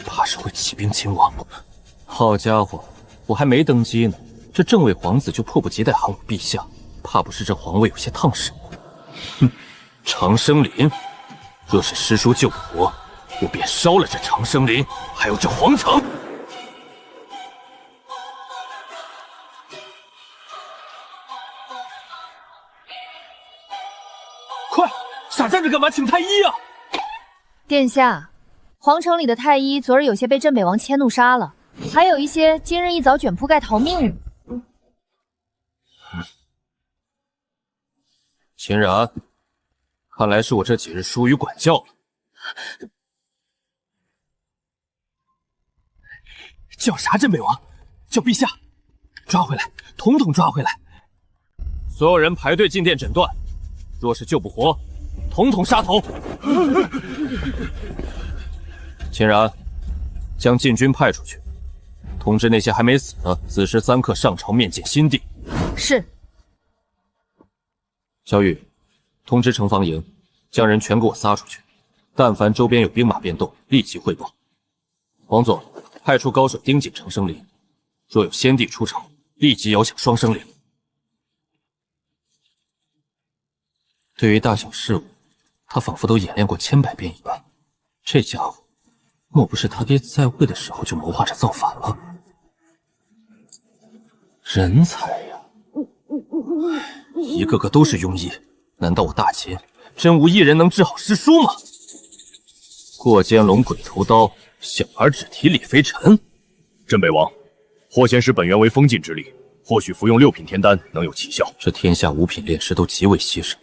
怕是会起兵侵王。好家伙，我还没登基呢，这正位皇子就迫不及待喊我陛下，怕不是这皇位有些烫手？哼，长生林，若是师叔救我，我便烧了这长生林，还有这皇城。快，傻站着干嘛？请太医啊！殿下，皇城里的太医昨日有些被镇北王迁怒杀了，还有一些今日一早卷铺盖逃命。秦然，看来是我这几日疏于管教了。叫啥镇北王？叫陛下！抓回来，统统抓回来！所有人排队进殿诊断，若是救不活，统统杀头！秦然，将禁军派出去，通知那些还没死的，子时3刻上朝面见新帝。是。小雨，通知城防营，将人全给我撒出去，但凡周边有兵马变动，立即汇报。王总，派出高手盯紧长生林，若有先帝出城，立即摇响双生铃。对于大小事务，他仿佛都演练过千百遍一般。这家伙，莫不是他爹在位的时候就谋划着造反了？人才呀！一个个都是庸医，难道我大秦真无一人能治好师叔吗？过肩龙鬼头刀，小儿只提李飞尘。镇北王，霍仙师本原为封禁之力，或许服用6品天丹能有奇效。这天下5品炼师都极为稀少，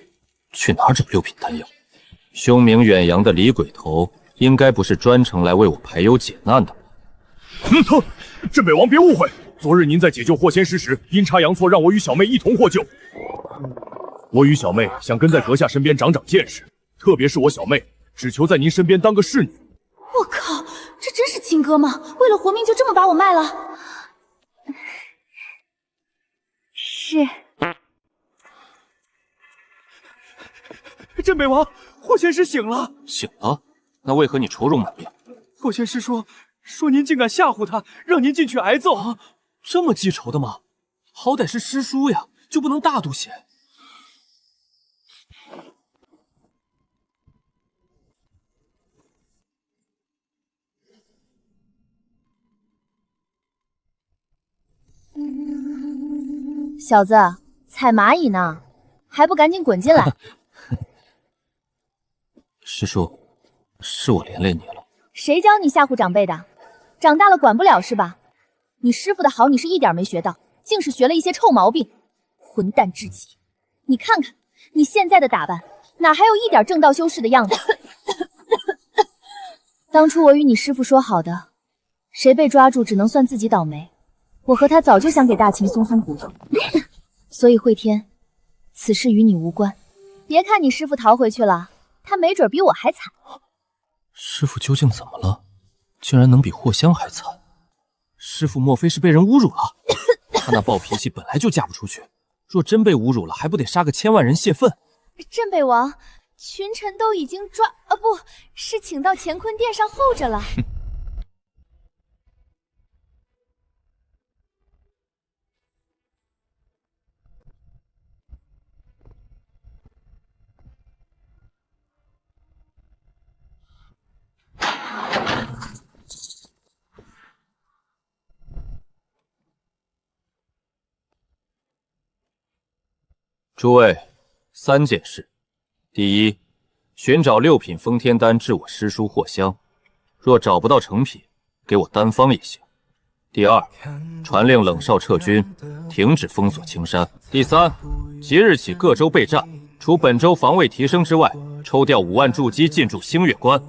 去哪找6品丹药？凶名远扬的李鬼头，应该不是专程来为我排忧解难的吧？镇北王别误会，昨日您在解救霍仙师时，阴差阳错让我与小妹一同获救。我与小妹想跟在阁下身边长长见识，特别是我小妹，只求在您身边当个侍女。我靠，这真是亲哥吗？为了活命就这么把我卖了？是。镇北王，霍仙师醒了。醒了？那为何你愁容满面？霍仙师说您竟敢吓唬他，让您进去挨揍。啊，这么记仇的吗？好歹是师叔呀，就不能大度些？小子，踩蚂蚁呢，还不赶紧滚进来！师叔，是我连累你了。谁教你吓唬长辈的？长大了管不了是吧？你师傅的好你是一点没学到，竟是学了一些臭毛病，混蛋至极！你看看你现在的打扮，哪还有一点正道修士的样子？当初我与你师傅说好的，谁被抓住只能算自己倒霉。我和他早就想给大秦松松骨头，所以慧天，此事与你无关。别看你师傅逃回去了，他没准比我还惨。师傅究竟怎么了？竟然能比霍香还惨？师傅莫非是被人侮辱了？他那暴脾气本来就嫁不出去，若真被侮辱了，还不得杀个1000万人泄愤？镇北王，群臣都已经抓不是请到乾坤殿上候着了。诸位，3件事：第一，寻找6品封天丹治我师叔霍香，若找不到成品，给我单方也行。第二，传令冷少撤军，停止封锁青山。第三，即日起各州备战，除本州防卫提升之外，抽调5万筑基进驻星月关，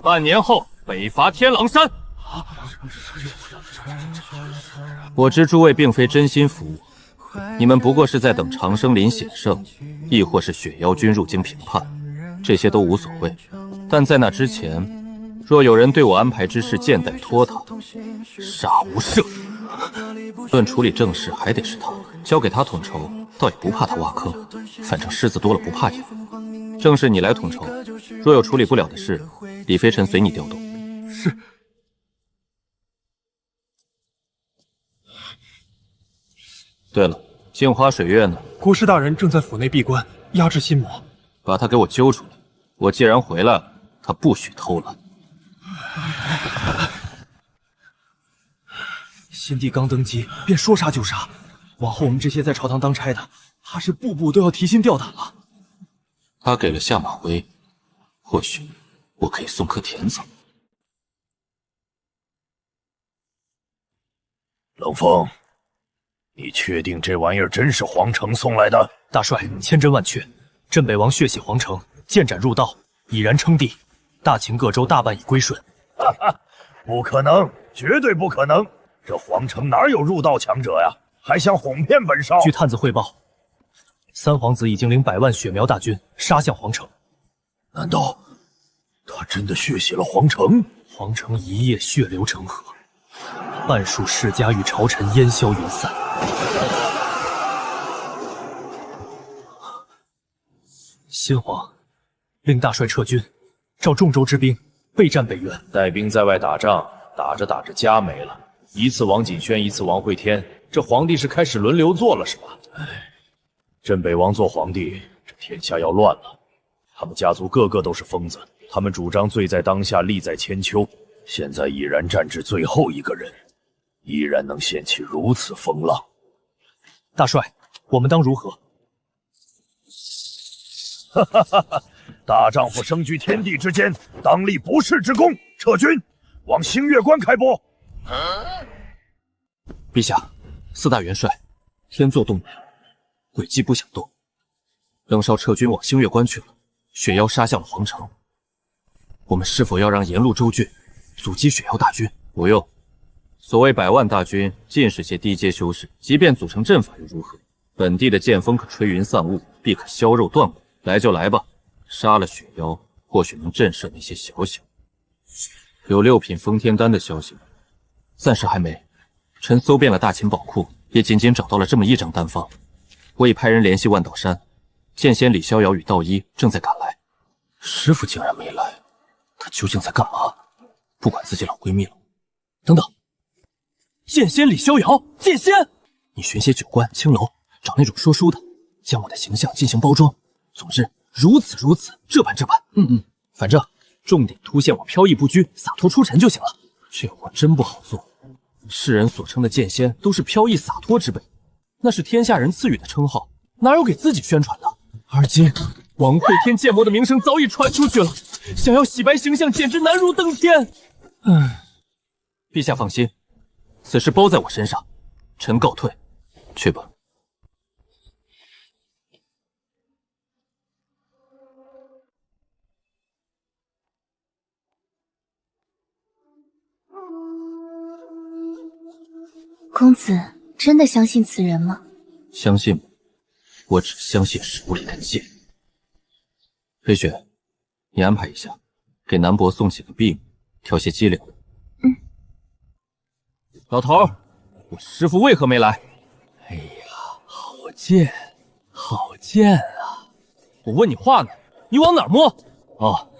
半年后北伐天狼山。我知诸位并非真心服我。你们不过是在等长生林显圣，亦或是雪妖军入京平叛，这些都无所谓。但在那之前，若有人对我安排之事渐带拖沓，杀无赦。论处理政事，还得是他，交给他统筹，倒也不怕他挖坑。反正狮子多了不怕痒。正是你来统筹，若有处理不了的事，李飞尘随你调动。是。对了，镜花水月呢？国师大人正在府内闭关，压制心魔。把他给我揪出来！我既然回来了，他不许偷懒。新帝刚登基，便说杀就杀，往后我们这些在朝堂当差的，怕是步步都要提心吊胆了。他给了下马威，或许我可以送颗甜枣。冷风。你确定这玩意儿真是皇城送来的？大帅，千真万确。镇北王血洗皇城，剑斩入道，已然称帝，大秦各州大半已归顺。哈哈，不可能，绝对不可能！这皇城哪有入道强者呀？还想哄骗本少？据探子汇报，三皇子已经领100万血苗大军杀向皇城。难道他真的血洗了皇城？皇城一夜血流成河，半数世家与朝臣烟消云散。先皇令大帅撤军，召众州之兵备战北原。带兵在外打仗，打着打着家没了，一次王景轩，一次王会天，这皇帝是开始轮流做了是吧？哎，镇北王做皇帝，这天下要乱了。他们家族个个都是疯子，他们主张罪在当下，利在千秋。现在已然战至最后一个人，依然能掀起如此风浪。大帅，我们当如何？哈哈哈哈！大丈夫生居天地之间，当立不世之功。撤军，往星月关开拨。陛下，4大元帅，天作动念，诡计不想动。冷少撤军往星月关去了，雪妖杀向了皇城。我们是否要让沿路州郡阻击雪妖大军？不用。所谓100万大军，尽是些低阶修士，即便组成阵法又如何？本地的剑锋可吹云散雾，必可削肉断骨。来就来吧，杀了雪妖，或许能震慑那些小小。有6品封天丹的消息吗？暂时还没。臣搜遍了大秦宝库，也仅仅找到了这么1张丹方。我已派人联系万道山，剑仙李逍遥与道一正在赶来。师傅竟然没来，他究竟在干嘛？不管自己老闺蜜了。等等，剑仙李逍遥，剑仙！你寻些酒馆、青楼，找那种说书的，将我的形象进行包装。总之，如此，这般。反正重点凸显我飘逸不拘、洒脱出尘就行了。这活真不好做。世人所称的剑仙都是飘逸洒脱之辈，那是天下人赐予的称号，哪有给自己宣传的？而今王会天剑魔的名声早已传出去了，想要洗白形象简直难如登天。陛下放心，此事包在我身上，臣告退。去吧。公子真的相信此人吗？相信吗？我只相信手里的剑。飞雪，你安排一下，给南伯送几个婢女，挑些机灵的。老头，我师父为何没来？哎呀，好剑啊！我问你话呢，你往哪儿摸？哦，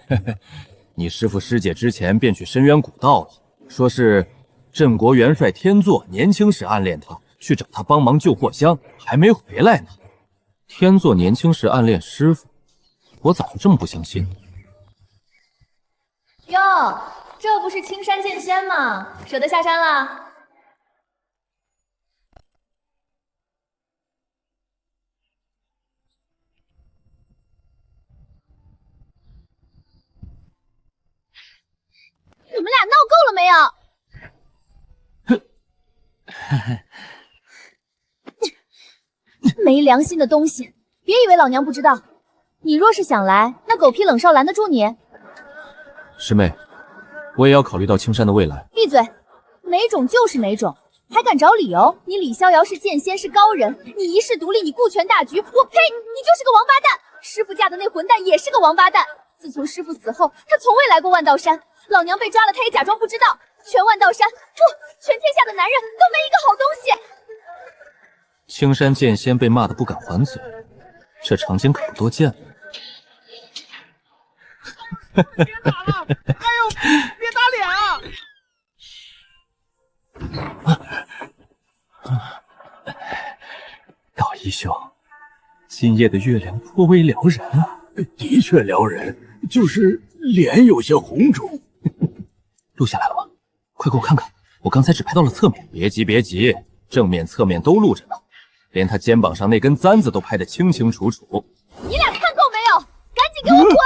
你师父师姐之前便去深渊古道了，说是镇国元帅天作年轻时暗恋他，去找他帮忙救祸香，还没回来呢。天作年轻时暗恋师父，我咋就这么不相信呢？哟，这不是青山剑仙吗？舍得下山了？你们俩闹够了没有？没良心的东西！别以为老娘不知道，你若是想来，那狗屁冷少拦得住你？师妹，我也要考虑到青山的未来。闭嘴！没种就是没种，还敢找理由？你李逍遥是剑仙，是高人，你一世独立，你顾全大局。我呸！你就是个王八蛋！师傅嫁的那混蛋也是个王八蛋。自从师傅死后，他从未来过万道山。老娘被抓了，他也假装不知道。全万道山，不，全天下的男人都没一个好东西。青山剑仙被骂得不敢还嘴，这场景可不多见了。别打了！哎呦，别打脸啊！道一兄，今夜的月亮颇为撩人啊。的确撩人，就是脸有些红肿。录下来了吗？快给我看看，我刚才只拍到了侧面。别急别急，正面侧面都录着呢，连他肩膀上那根簪子都拍得清清楚楚。你俩看够没有？赶紧给我滚！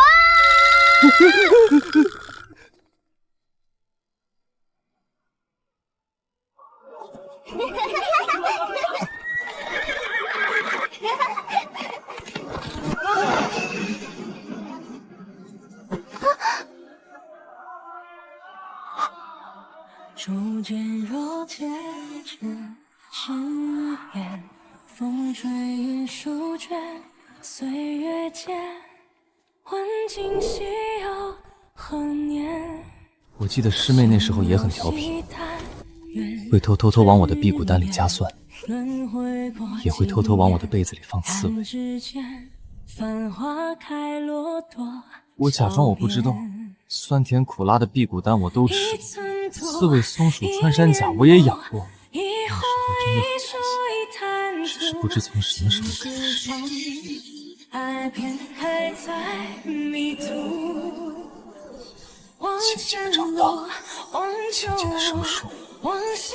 逐渐若贴近誓言，风吹雨书卷，岁月间，问今夕又何年？我记得师妹那时候也很调皮，会偷偷往我的辟谷丹里加蒜，也会偷偷往我的被子里放刺猬。我假装我不知道，酸甜苦辣的辟谷丹我都吃，刺猬、松鼠、穿山甲我也养过。那时候真的很开心，只是不知从什么时候开始。渐渐的长大，渐渐的生疏，是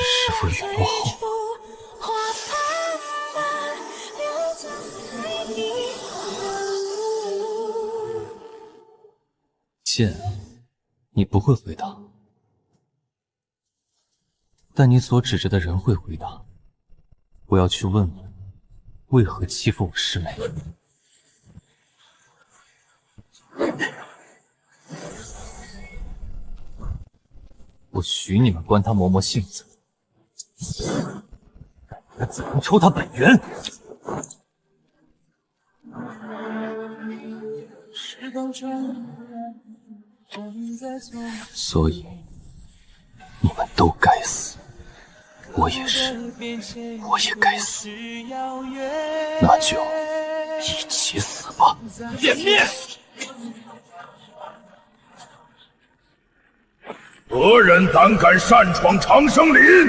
师父陨落后。剑，你不会回答，但你所指着的人会回答。我要去问问，为何欺负我师妹？我许你们关他磨磨性子，看怎能抽他本源。所以你们都该死，我也是，我也该死，那就一起死吧！湮灭！何人胆敢擅闯长生林？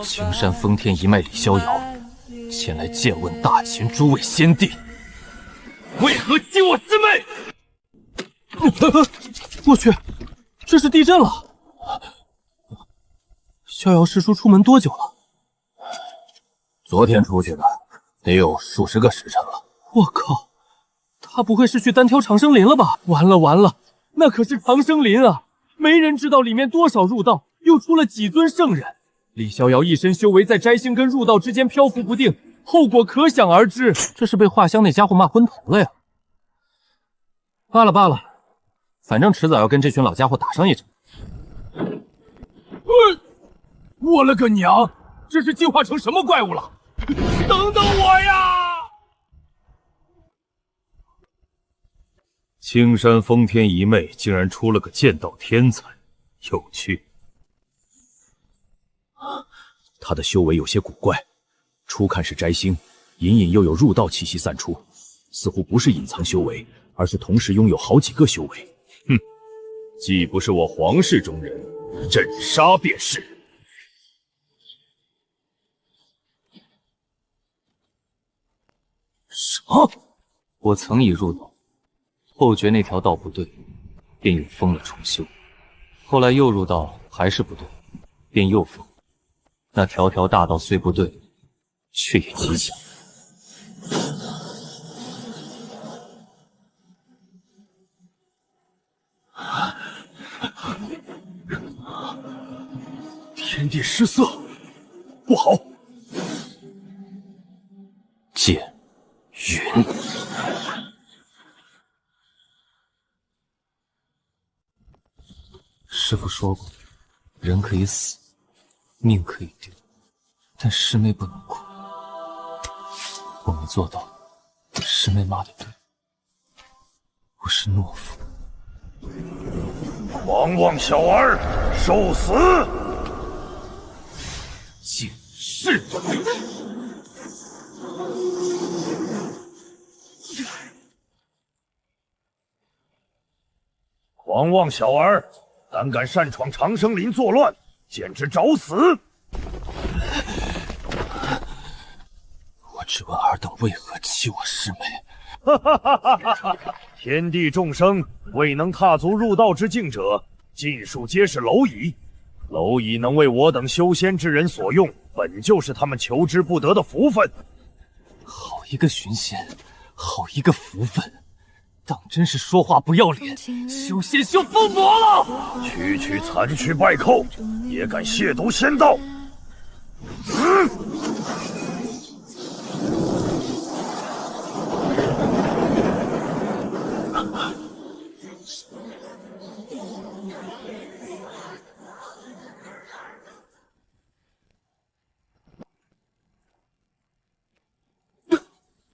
青山封天一脉李逍遥前来见问大秦诸位先帝，为何击我师妹？我去，这是地震了！逍遥师叔出门多久了？昨天出去的，得有数十个时辰了。我靠，他不会是去单挑长生林了吧？完了完了，那可是长生林啊！没人知道里面多少入道，又出了几尊圣人。李逍遥一身修为在摘星跟入道之间漂浮不定，后果可想而知。这是被画香那家伙骂昏头了呀！罢了罢了，反正迟早要跟这群老家伙打上一场。我了个娘！这是进化成什么怪物了？等等我呀！青山封天一妹竟然出了个剑道天才，有趣。他的修为有些古怪，初看是摘星，隐隐又有入道气息散出，似乎不是隐藏修为，而是同时拥有好几个修为。哼，既不是我皇室中人，朕杀便是。什么？我曾已入道，后觉那条道不对，便又封了重修。后来又入道，还是不对，便又封。那条条大道虽不对，却也吉祥。天地失色，不好！剑云，师父说过，人可以死，命可以丢，但师妹不能哭。我没做到，师妹骂的对，我是懦夫。狂妄小儿，受死！剑是。狂妄小儿，胆敢擅闯长生林作乱，简直找死！我只问尔等为何欺我师妹？哈哈哈哈哈哈！天地众生未能踏足入道之境者，尽数皆是蝼蚁。蝼蚁能为我等修仙之人所用，本就是他们求之不得的福分。好一个寻仙，好一个福分！当真是说话不要脸，修仙修疯魔了！区区残躯败寇，也敢亵渎仙道！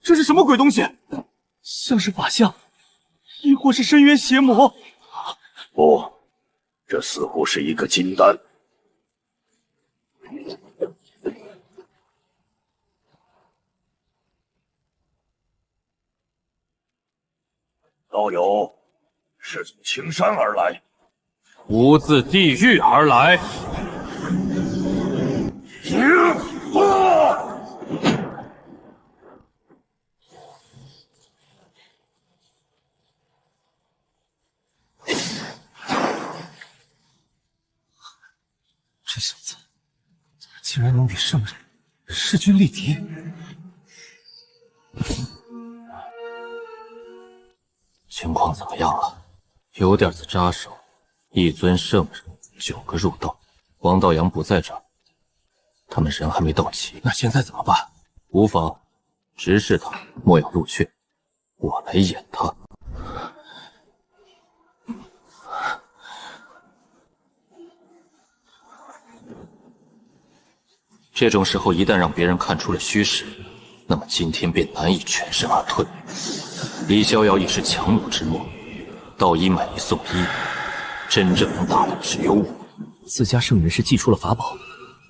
这是什么鬼东西？像是法相，亦或是深渊邪魔？不，这似乎是一个金丹。道友是从青山而来，吾自地狱而来。这小子竟然能与圣人势均力敌！情况怎么样了？有点子扎手。一尊圣人，9个入道，王道阳不在这儿，他们人还没到齐。那现在怎么办？无妨，直视他，莫要入阙，我来演他。这种时候，一旦让别人看出了虚实，那么今天便难以全身而退。李逍遥已是强弩之末，道一买一送一，真正能打的只有我。自家圣人是祭出了法宝，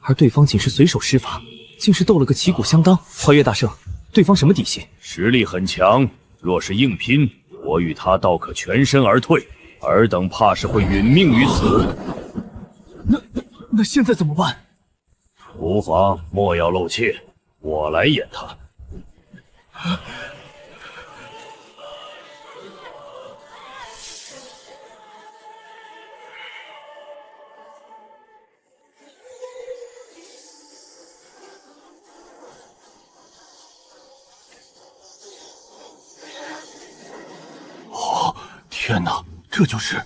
而对方仅是随手施法，竟是斗了个旗鼓相当。怀岳大圣，对方什么底细？实力很强，若是硬拼，我与他倒可全身而退，尔等怕是会殒命于此。那现在怎么办？无妨，莫要露怯，我来演他。哦，天哪，这就是……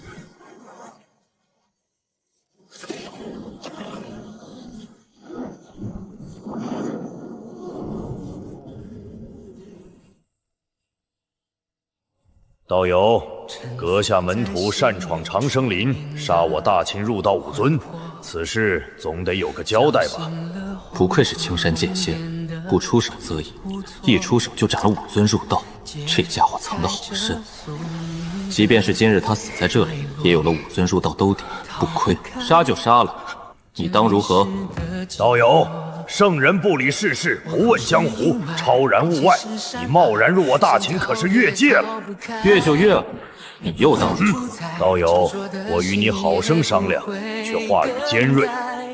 道友，阁下门徒擅闯长生林，杀我大秦入道5尊，此事总得有个交代吧？不愧是青山剑仙，不出手则已，一出手就斩了5尊入道，这家伙藏得好深。即便是今日他死在这里，也有了5尊入道兜底，不亏。杀就杀了，你当如何？道友，圣人不理世事，不问江湖，超然物外。你贸然入我大秦，可是越界了。越就越了，你又当如何？道友，我与你好生商量，却话语尖锐，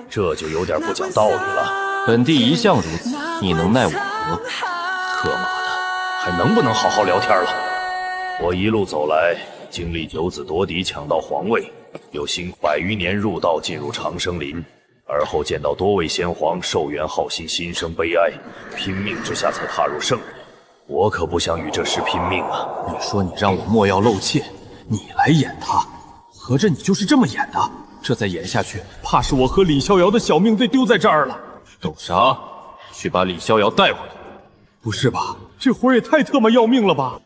这就有点不讲道理了。本帝一向如此，你能奈我何？他妈的，还能不能好好聊天了？我一路走来，经历9子夺嫡抢到皇位，又经100余年入道进入长生林。而后见到多位先皇寿元浩心，心生悲哀，拼命之下才踏入圣人。我可不想与这弑拼命啊！你说你让我莫要露怯，你来演他，合着你就是这么演的？这再演下去，怕是我和李逍遥的小命被丢在这儿了。懂啥？去把李逍遥带回来。不是吧？这活也太特么要命了吧！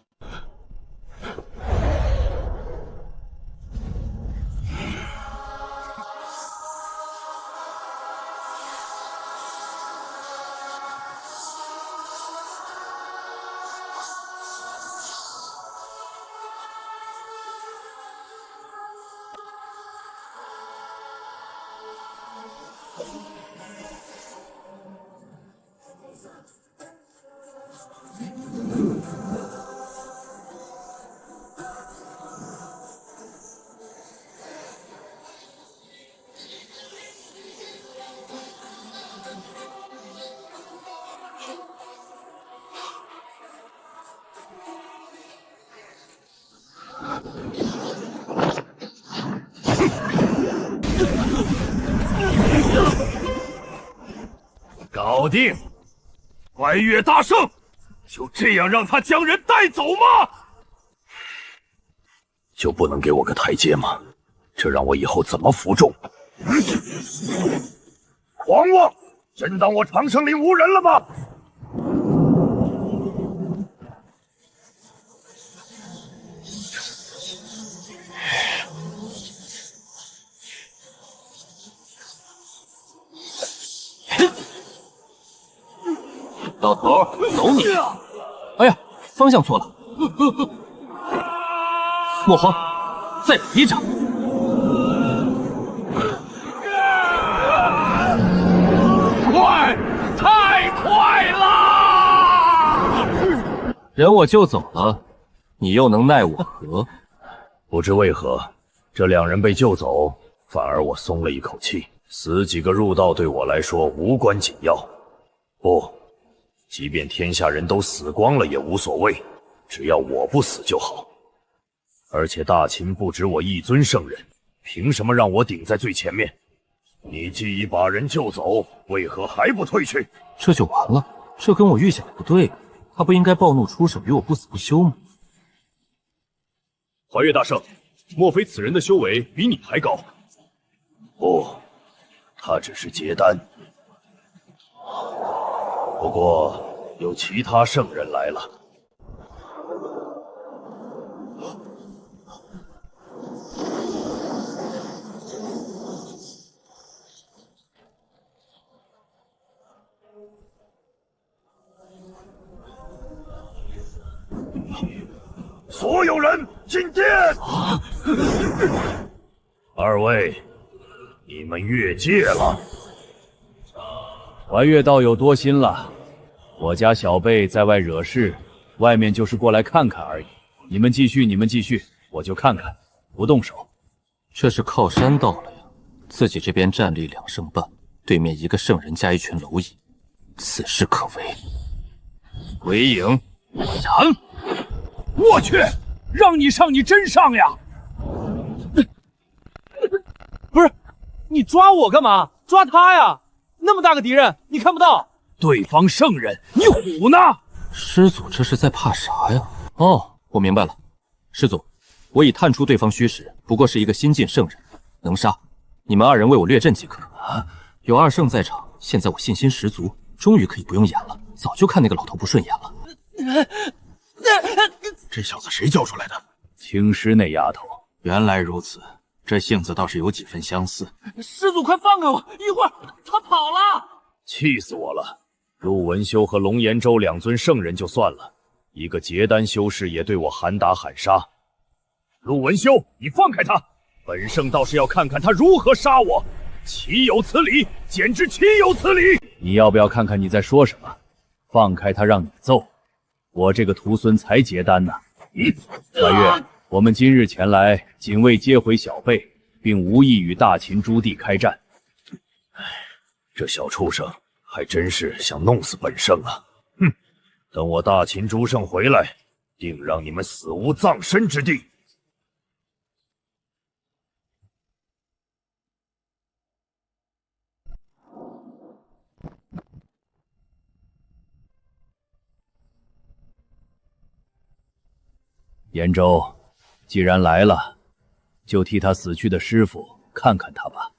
搞定！怀岳大圣，就这样让他将人带走吗？就不能给我个台阶吗？这让我以后怎么服众？狂妄！真当我长生林无人了吗？老头，走你！哎呀，方向错了。莫慌，再来一掌。快，太快了！人我救走了，你又能奈我何？不知为何，这两人被救走，反而我松了一口气。死几个入道对我来说无关紧要。不，即便天下人都死光了也无所谓，只要我不死就好。而且大秦不止我一尊圣人，凭什么让我顶在最前面？你既已把人救走，为何还不退去？这就完了？这跟我预想的不对，他不应该暴怒出手与我不死不休吗？怀岳大圣，莫非此人的修为比你还高？不，他只是结丹。不过有其他圣人来了。所有人进殿！二位，你们越界了。怀岳道友多心了，我家小辈在外惹事，外面就是过来看看而已。你们继续，我就看看，不动手。这是靠山到了呀，自己这边战力2胜半，对面一个圣人加一群蝼蚁，此事可为。鬼影，斩！我去，让你上你真上呀！不是，你抓我干嘛？抓他呀！那么大个敌人，你看不到？对方圣人，你唬呢？师祖这是在怕啥呀？哦，我明白了，师祖，我已探出对方虚实，不过是一个新晋圣人，能杀。你们2人为我略阵即可。有2圣在场，现在我信心十足，终于可以不用演了。早就看那个老头不顺眼了。这小子谁教出来的？青师那丫头。原来如此，这性子倒是有几分相似。师祖，快放开我！一会儿他跑了。气死我了！陆文修和龙岩州2尊圣人就算了，一个结丹修士也对我喊打喊杀。陆文修，你放开他！本圣倒是要看看他如何杀我，岂有此理！简直岂有此理！你要不要看看你在说什么？放开他，让你揍。我这个徒孙才结丹呢。怀岳，我们今日前来，仅为接回小辈，并无意与大秦诸地开战。这小畜生还真是想弄死本圣啊！哼，等我大秦诸圣回来，定让你们死无葬身之地。延州，既然来了，就替他死去的师父看看他吧。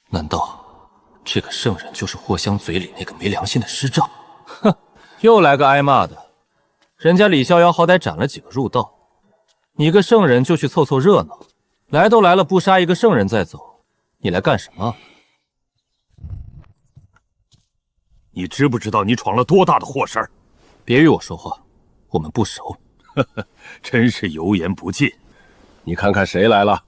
难道这个圣人就是霍香嘴里那个没良心的师丈？哼，又来个挨骂的。人家李逍遥好歹斩了几个入道，你个圣人就去凑凑热闹，来都来了，不杀一个圣人再走，你来干什么？你知不知道你闯了多大的祸事儿？别与我说话，我们不熟。真是油盐不进。你看看谁来了？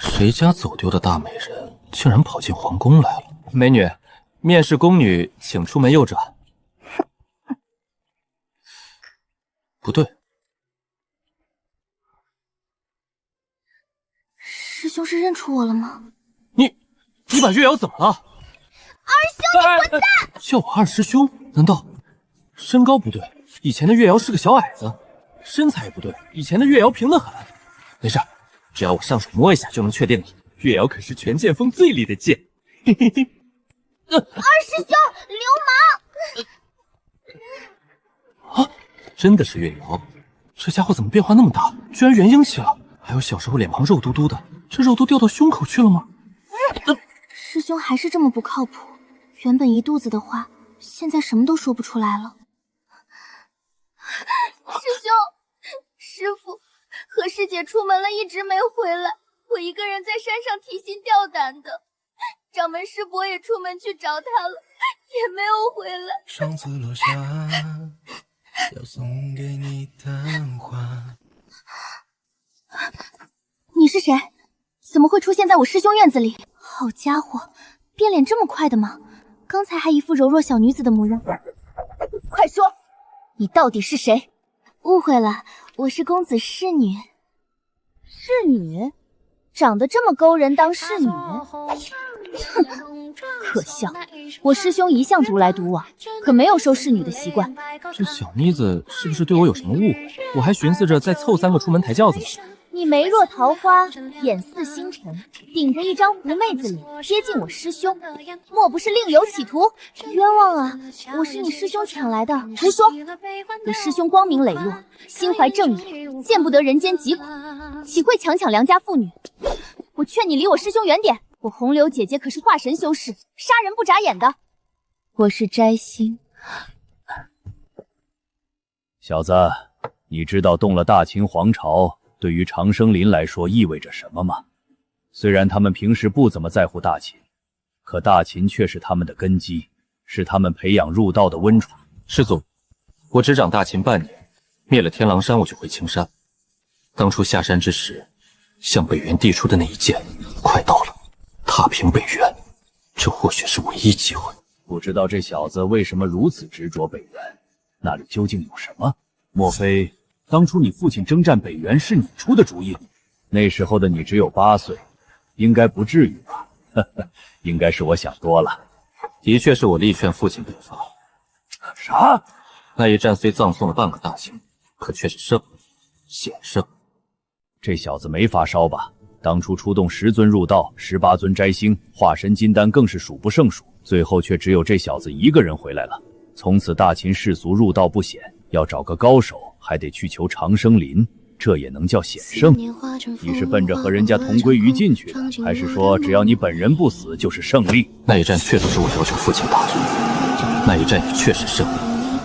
谁家走丢的大美人竟然跑进皇宫来了？美女，面试宫女，请出门右转。不对，师兄是认出我了吗？你把月瑶怎么了？二兄，你混蛋！叫我二师兄？难道身高不对？以前的月瑶是个小矮子。身材也不对，以前的月瑶平得很。没事，只要我上手摸一下就能确定了。月瑶可是全剑锋最厉的剑。嘿嘿嘿。师兄，流氓！啊，真的是月瑶，这家伙怎么变化那么大？居然元婴期了！还有小时候脸庞肉嘟嘟的，这肉都掉到胸口去了吗？师兄还是这么不靠谱，原本一肚子的话，现在什么都说不出来了。师兄，师傅，和师姐出门了，一直没回来，我一个人在山上提心吊胆的。掌门师伯也出门去找他了，也没有回来。上次落下要送给你的花。你是谁？怎么会出现在我师兄院子里？好家伙，变脸这么快的吗？刚才还一副柔弱小女子的模样。快说，你到底是谁？误会了，我是公子侍女。侍女？长得这么勾人当侍女？哼，可笑！我师兄一向独来独往，可没有收侍女的习惯。这小妮子是不是对我有什么误会？我还寻思着再凑3个出门抬轿子呢。你眉若桃花，眼似星辰，顶着一张狐妹子脸接近我师兄，莫不是另有企图？冤枉啊！我是你师兄抢来的。胡说！我师兄光明磊落，心怀正义，见不得人间疾苦，岂会强抢良家妇女？我劝你离我师兄远点。我红柳姐姐可是化神修士，杀人不眨眼的。我是摘星。小子，你知道动了大秦皇朝对于长生林来说意味着什么吗？虽然他们平时不怎么在乎大秦，可大秦却是他们的根基，是他们培养入道的温床。师祖，我执掌大秦半年，灭了天狼山，我就回青山。当初下山之时，向北原递出的那一剑，快到了。踏平北原，这或许是唯一机会。不知道这小子为什么如此执着北原，那里究竟有什么？莫非当初你父亲征战北原是你出的主意？那时候的你只有8岁，应该不至于吧？呵呵，应该是我想多了。的确是我力劝父亲北伐。啥？那一战虽葬送了半个大秦，可却是胜，险胜。这小子没发烧吧？当初出动10尊入道，18尊摘星，化神金丹更是数不胜数，最后却只有这小子一个人回来了。从此大秦世俗入道不显，要找个高手还得去求长生林，这也能叫险胜？你是奔着和人家同归于尽去的，还是说只要你本人不死就是胜利？那一战确实是我要求父亲打的，那一战也确实胜利，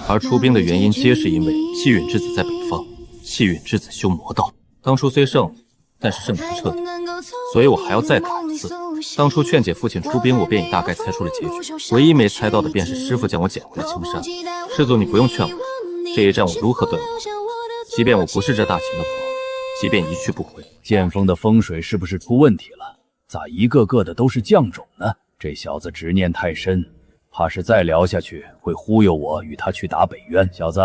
而出兵的原因皆是因为气运之子在北方，气运之子修魔道，当初虽胜，但是胜不彻底，所以我还要再打一次。当初劝解父亲出兵，我便已大概猜出了结局，唯一没猜到的便是师父将我捡回了青山。师祖，你不用劝我，这一战我如何都要赢。即便我不是这大秦的婆，即便一去不回。剑锋的风水是不是出问题了？咋一个个的都是降种呢？这小子执念太深，怕是再聊下去会忽悠我与他去打北渊。小子，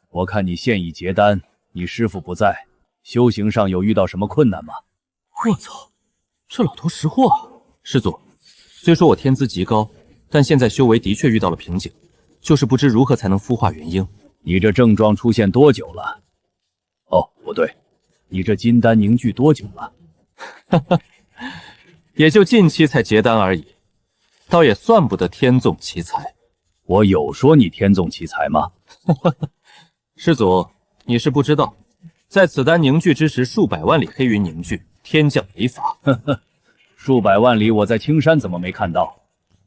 我看你现已结丹，你师父不在，修行上有遇到什么困难吗？我操，这老头识货啊！师祖，虽说我天资极高，但现在修为的确遇到了瓶颈，就是不知如何才能孵化元婴。你这症状出现多久了？哦，不对，你这金丹凝聚多久了？哈哈，也就近期才结丹而已，倒也算不得天纵奇才。我有说你天纵奇才吗？师祖，你是不知道，在此丹凝聚之时，数百万里黑云凝聚，天降雷罚。呵呵，数百万里我在青山怎么没看到？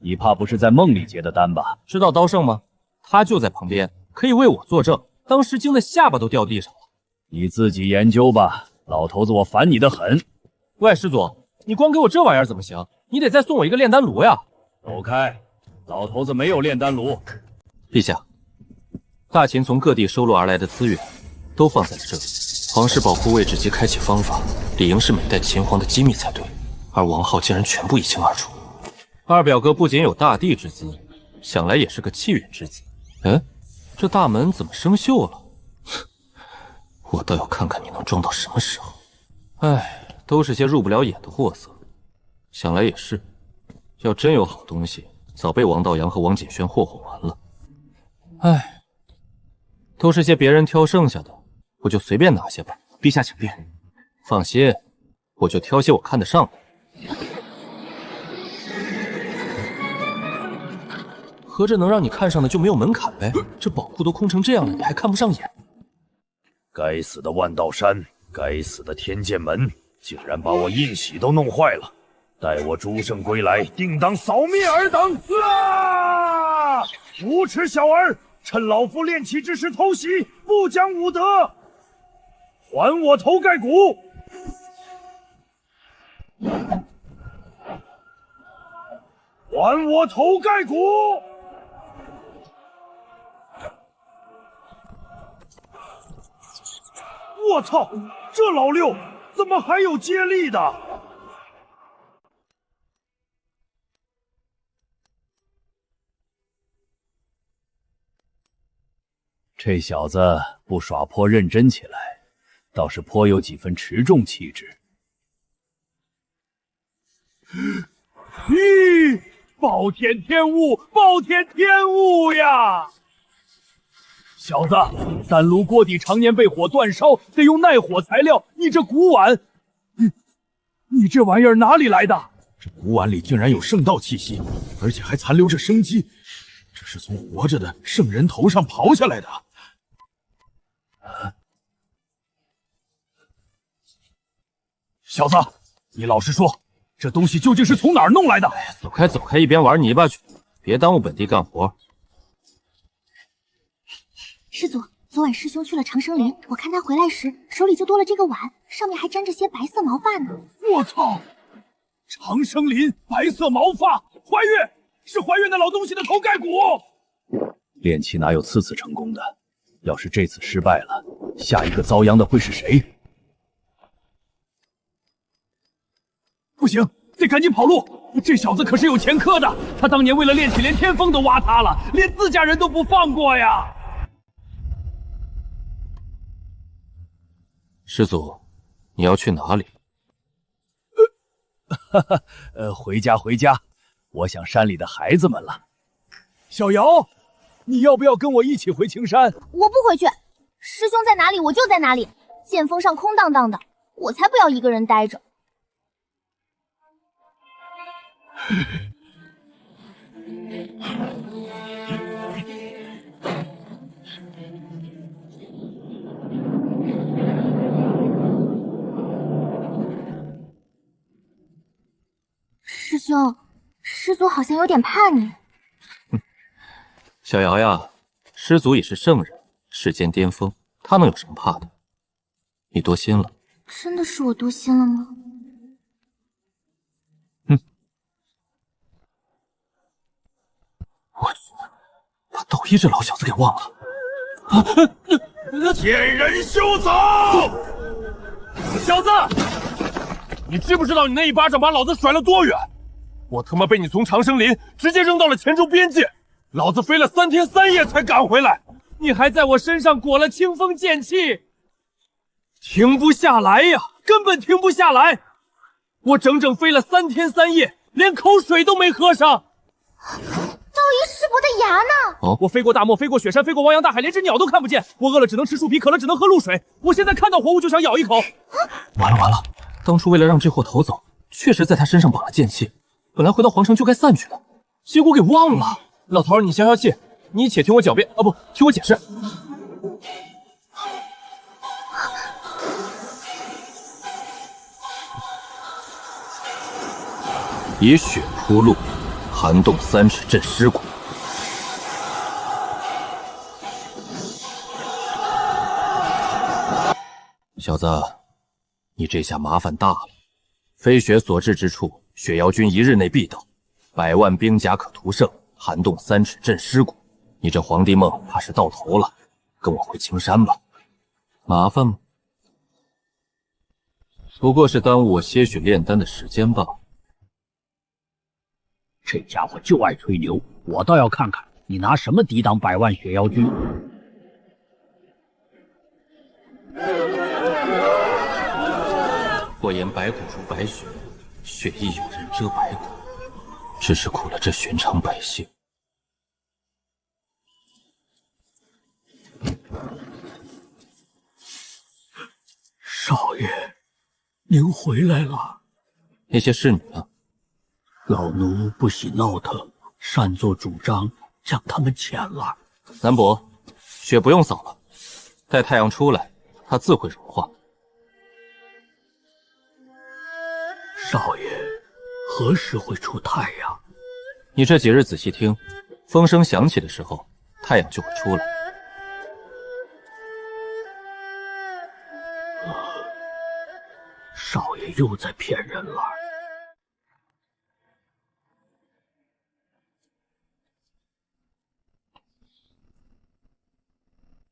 你怕不是在梦里结的丹吧？知道刀圣吗？他就在旁边，可以为我作证。当时惊得下巴都掉地上了。你自己研究吧，老头子我烦你的很。喂，师祖，你光给我这玩意儿怎么行？你得再送我一个炼丹炉呀！走开，老头子没有炼丹炉。陛下，大秦从各地收录而来的资源都放在了这里，皇室保护位置及开启方法，理应是每代秦皇的机密才对，而王浩竟然全部一清二楚。二表哥不仅有大帝之资，想来也是个气运之子。这大门怎么生锈了？我倒要看看你能装到什么时候。哎，都是些入不了眼的货色。想来也是，要真有好东西，早被王道阳和王锦轩霍霍完了。哎，都是些别人挑剩下的，我就随便拿些吧。陛下请便。放心，我就挑些我看得上的。合着能让你看上的就没有门槛呗？这宝库都空成这样了，你还看不上眼？该死的万道山，该死的天剑门，竟然把我印玺都弄坏了！待我诸圣归来，定当扫灭尔等！啊！无耻小儿，趁老夫炼气之时偷袭，不讲武德！还我头盖骨！还我头盖骨！我操，这老六怎么还有接力的？这小子不耍泼认真起来，倒是颇有几分持重气质。咦，暴殄天物，暴殄天物呀！小子，三炉锅底常年被火煅烧，得用耐火材料。你这古碗，你这玩意儿哪里来的？这古碗里竟然有圣道气息，而且还残留着生机，这是从活着的圣人头上刨下来的。小子，你老实说，这东西究竟是从哪儿弄来的？走开，走开，一边玩泥巴去，别耽误本地干活。师祖，昨晚师兄去了长生林，我看他回来时手里就多了这个碗，上面还沾着些白色毛发呢。我操！长生林白色毛发，怀孕，是怀孕的老东西的头盖骨。炼气哪有次次成功的？要是这次失败了，下一个遭殃的会是谁？不行，得赶紧跑路！这小子可是有前科的，他当年为了炼气，连天风都挖塌了，连自家人都不放过呀！师祖，你要去哪里？回家回家，我想山里的孩子们了。小瑶，你要不要跟我一起回青山？我不回去，师兄在哪里我就在哪里。剑锋上空荡荡的，我才不要一个人待着。师兄，师祖好像有点怕你。小瑶呀，师祖已是圣人，世间巅峰，他能有什么怕的？你多心了。真的是我多心了吗？我去，把道一这老小子给忘了。贱人休走！小子，你知不知道你那一巴掌把老子甩了多远？我他妈被你从长生林直接扔到了黔州边界，老子飞了3天3夜才赶回来，你还在我身上裹了清风剑气，停不下来呀，根本停不下来！我整整飞了3天3夜，连口水都没喝上。道一师伯的牙呢？我飞过大漠，飞过雪山，飞过汪洋大海，连只鸟都看不见。我饿了只能吃树皮，渴了只能喝露水。我现在看到活物就想咬一口。完了完了！当初为了让这货逃走，确实在他身上绑了剑气，本来回到皇城就该散去的，结果给忘了。老头儿，你消消气，你且听我狡辩啊，不，听我解释。以血铺路，寒冻3尺镇尸骨。小子，你这下麻烦大了。飞雪所至之处，雪妖军1日内必到，100万兵甲可屠胜，寒冻3尺镇尸骨。你这皇帝梦怕是到头了，跟我回青山吧。麻烦吗？不过是耽误我些许炼丹的时间罢了。这家伙就爱吹牛，我倒要看看你拿什么抵挡100万雪妖军。或言白骨如白雪，雪亦有人遮白骨，只是苦了这寻常百姓。少爷，您回来了。那些侍女呢？老奴不喜闹腾，擅作主张，将他们遣了。南伯，雪不用扫了，待太阳出来，它自会融化。少爷，何时会出太阳？你这几日仔细听，风声响起的时候，太阳就会出来。少爷又在骗人了。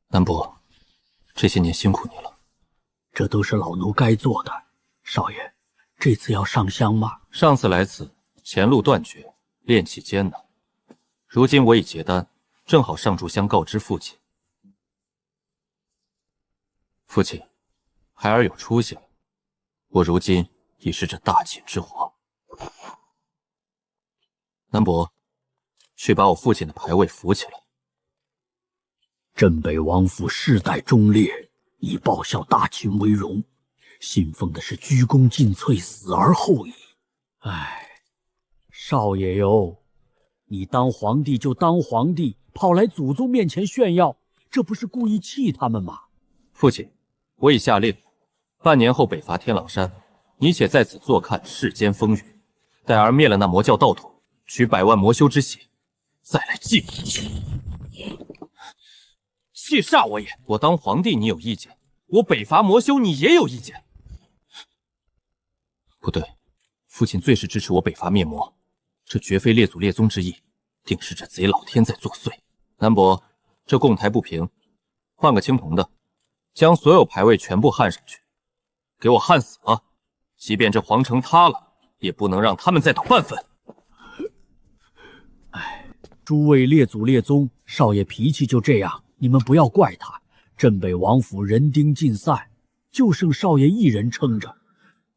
南伯，这些年辛苦你了。这都是老奴该做的。少爷，这次要上香吗？上次来此，前路断绝，炼气艰难。如今我已结丹，正好上炷香告知父亲。父亲，孩儿有出息了。我如今已是这大秦之皇。南伯，去把我父亲的牌位扶起来。镇北王府世代忠烈，以报效大秦为荣，信奉的是鞠躬尽瘁，死而后已。唉，少爷哟，你当皇帝就当皇帝，跑来祖宗面前炫耀，这不是故意气他们吗？父亲，我已下令，半年后北伐天狼山，你且在此坐看世间风雨，待儿灭了那魔教道统，取百万魔修之血，再来祭你。谢煞我也！我当皇帝你有意见，我北伐魔修你也有意见。不对，父亲最是支持我北伐灭魔，这绝非列祖列宗之意，定是这贼老天在作祟。南伯，这供台不平，换个青铜的，将所有牌位全部焊上去，给我焊死了！即便这皇城塌了，也不能让他们再捣半分。唉，诸位列祖列宗，少爷脾气就这样，你们不要怪他。镇北王府人丁尽散，就剩少爷一人撑着，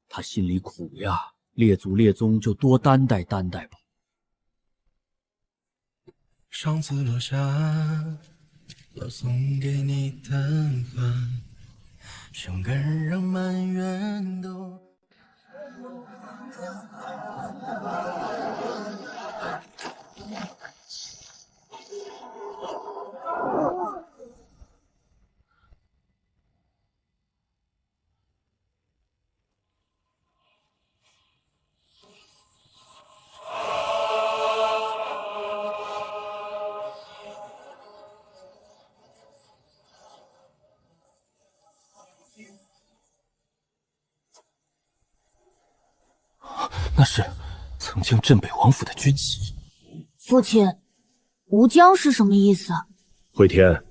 他心里苦呀。列祖列宗就多担待担待吧。上次落下要送给你的花，生根让满园都。那是曾经镇北王府的军旗。父亲，吴江是什么意思？惠天，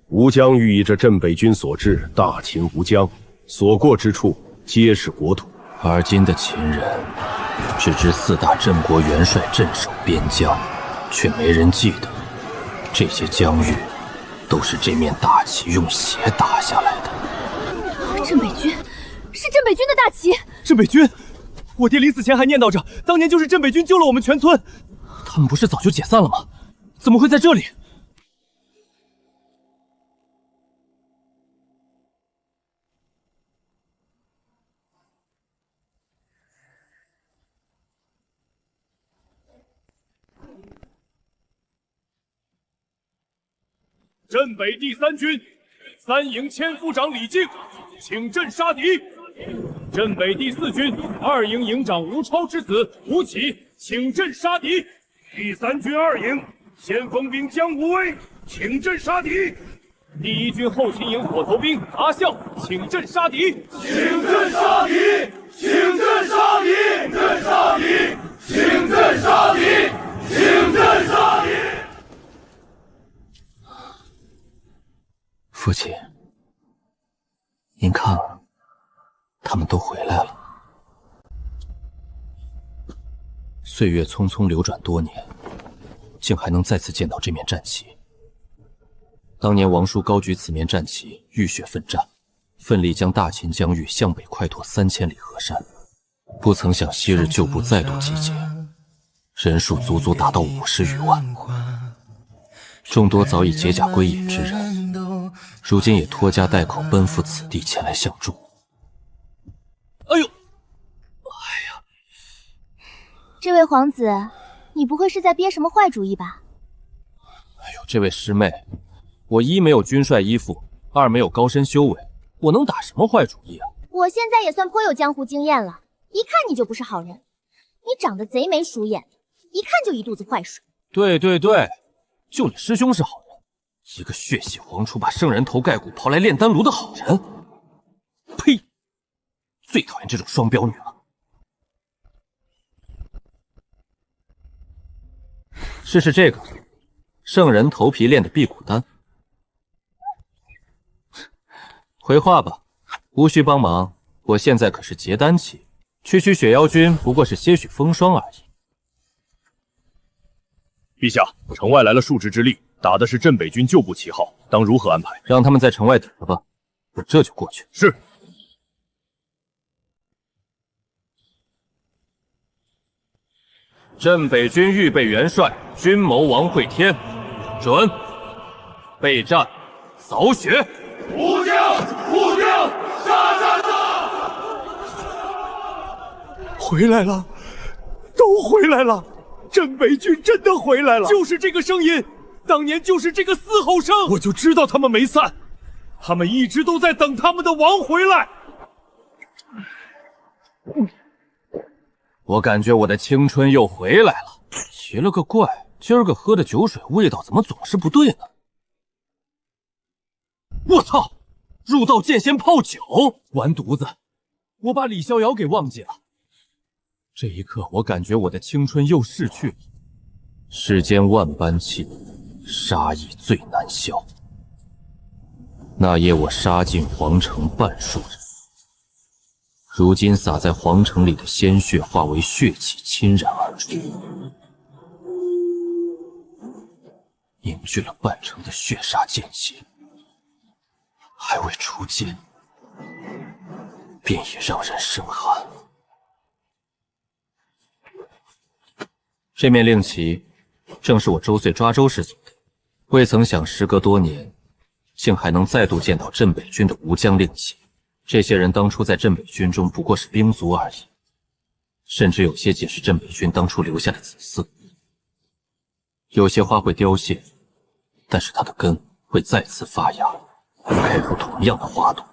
吴江寓意着镇北军所至，大秦吴江，所过之处皆是国土。而今的秦人只知四大镇国元帅镇守边疆，却没人记得这些疆域都是这面大旗用血打下来的。镇北军，是镇北军的大旗。镇北军，我爹临死前还念叨着，当年就是镇北军救了我们全村。他们不是早就解散了吗？怎么会在这里？镇北第3军3营千夫长李靖，请镇杀敌。镇北第4军2营营长吴超之子吴起，请镇杀敌。第3军2营先锋兵江无威，请镇杀敌。第1军后勤营火头兵阿笑，请镇杀敌。请镇杀敌！请镇杀敌！镇杀敌！请镇杀敌！请镇杀敌！父亲，您看，他们都回来了。岁月匆匆流转多年，竟还能再次见到这面战旗。当年王叔高举此面战旗，浴血奋战，奋力将大秦疆域向北快拓3000里河山。不曾想昔日旧部再度集结，人数足足达到50余万。众多早已解甲归隐之人，如今也拖家带口奔赴此地前来相助。哎呦！这位皇子，你不会是在憋什么坏主意吧？哎呦，这位师妹，我一没有军帅依附，二没有高深修为，我能打什么坏主意啊？我现在也算颇有江湖经验了，一看你就不是好人。你长得贼眉鼠眼的，一看就一肚子坏水。对对对，就你师兄是好人，一个血洗黄厨把圣人头盖骨刨来炼丹炉的好人。呸！最讨厌这种双标女了。试试这个，圣人头皮炼的辟谷丹。回话吧，无需帮忙，我现在可是结丹期，区区雪妖军不过是些许风霜而已。陛下，城外来了数支之力，打的是镇北军旧部旗号，当如何安排？让他们在城外等着吧，我这就过去。是。镇北军预备元帅军谋王会天，准备战，扫雪。武将，武将，杀杀杀！回来了，都回来了！镇北军真的回来了！就是这个声音，当年就是这个嘶吼声，我就知道他们没散，他们一直都在等他们的王回来。我感觉我的青春又回来了。奇了个怪，今儿个喝的酒水味道怎么总是不对呢？我操！入道剑仙泡酒，完犊子！我把李逍遥给忘记了。这一刻，我感觉我的青春又逝去了。世间万般气，杀意最难消。那夜我杀尽皇城半数人，如今洒在皇城里的鲜血化为血气侵染而出，凝聚了半城的血煞剑气。还未出剑，便已让人生寒。这面令旗正是我周岁抓周时组的，未曾想时隔多年，竟还能再度见到镇北军的吴江令旗。这些人当初在镇北军中不过是兵卒而已，甚至有些仅是镇北军当初留下的子嗣。有些花会凋谢，但是它的根会再次发芽，开出同样的花朵。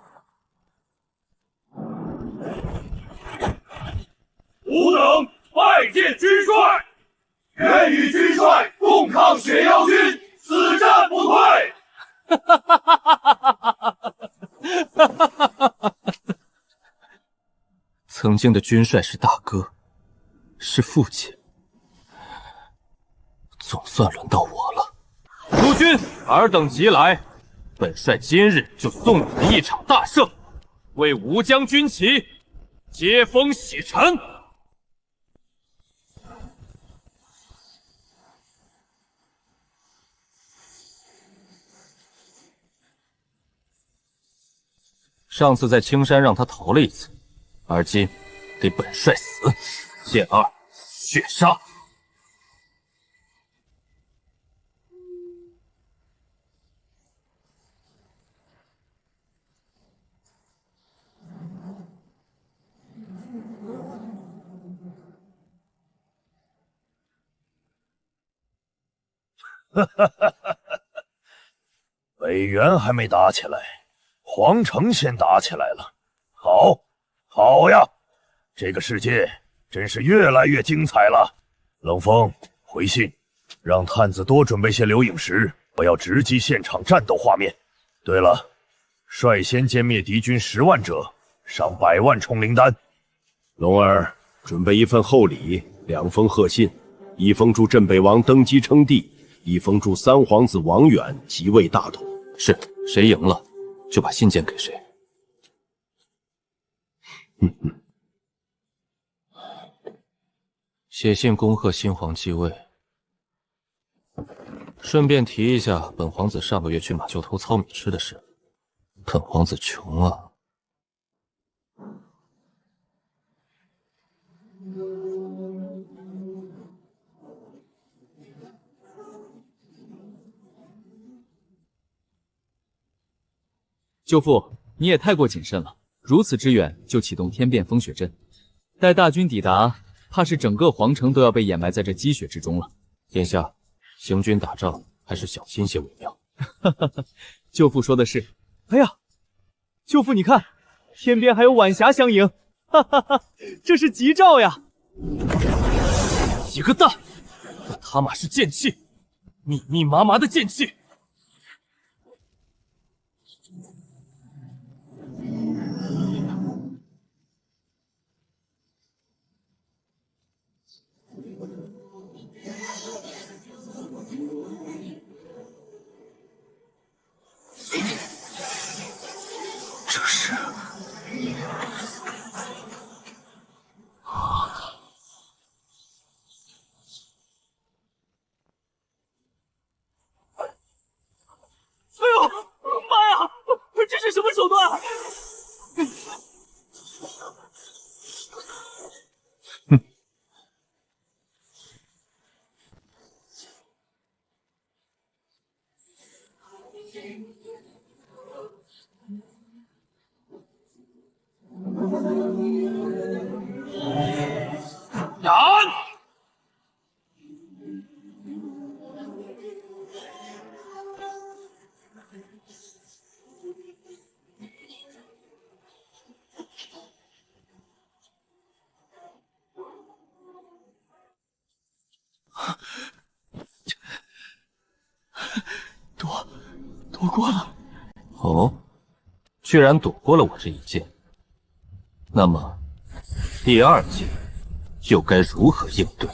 吾等拜见军帅，愿与军帅共抗雪妖军，死战不退。曾经的军帅是大哥，是父亲，总算轮到我了。诸军，尔等急来，本帅今日就送你们一场大胜，为吴将军旗接风洗尘。上次在青山让他逃了一次，而今得本帅死，剑二血杀。北原还没打起来，皇城先打起来了。好，好呀！这个世界真是越来越精彩了。冷风，回信，让探子多准备些留影石，我要直击现场战斗画面。对了，率先歼灭敌军10万者，赏100万冲灵丹。龙儿，准备一份厚礼，2封贺信，一封祝镇北王登基称帝，一封祝三皇子王远即位大统。是，谁赢了就把信件给谁。写信恭贺新皇继位，顺便提一下本皇子上个月去马厩偷糙米吃的事。本皇子穷啊。舅父，你也太过谨慎了，如此之远就启动天变风雪阵，待大军抵达，怕是整个皇城都要被掩埋在这积雪之中了。眼下行军打仗还是小心些为妙。舅父说的是。哎呀，舅父你看，天边还有晚霞相迎，哈哈哈，这是吉兆呀！你个蛋，这他妈是剑气，密密麻麻的剑气。这是哎呦，妈呀！这是什么手段？躲过了。哦，居然躲过了我这一剑。那么，第二剑又该如何应对？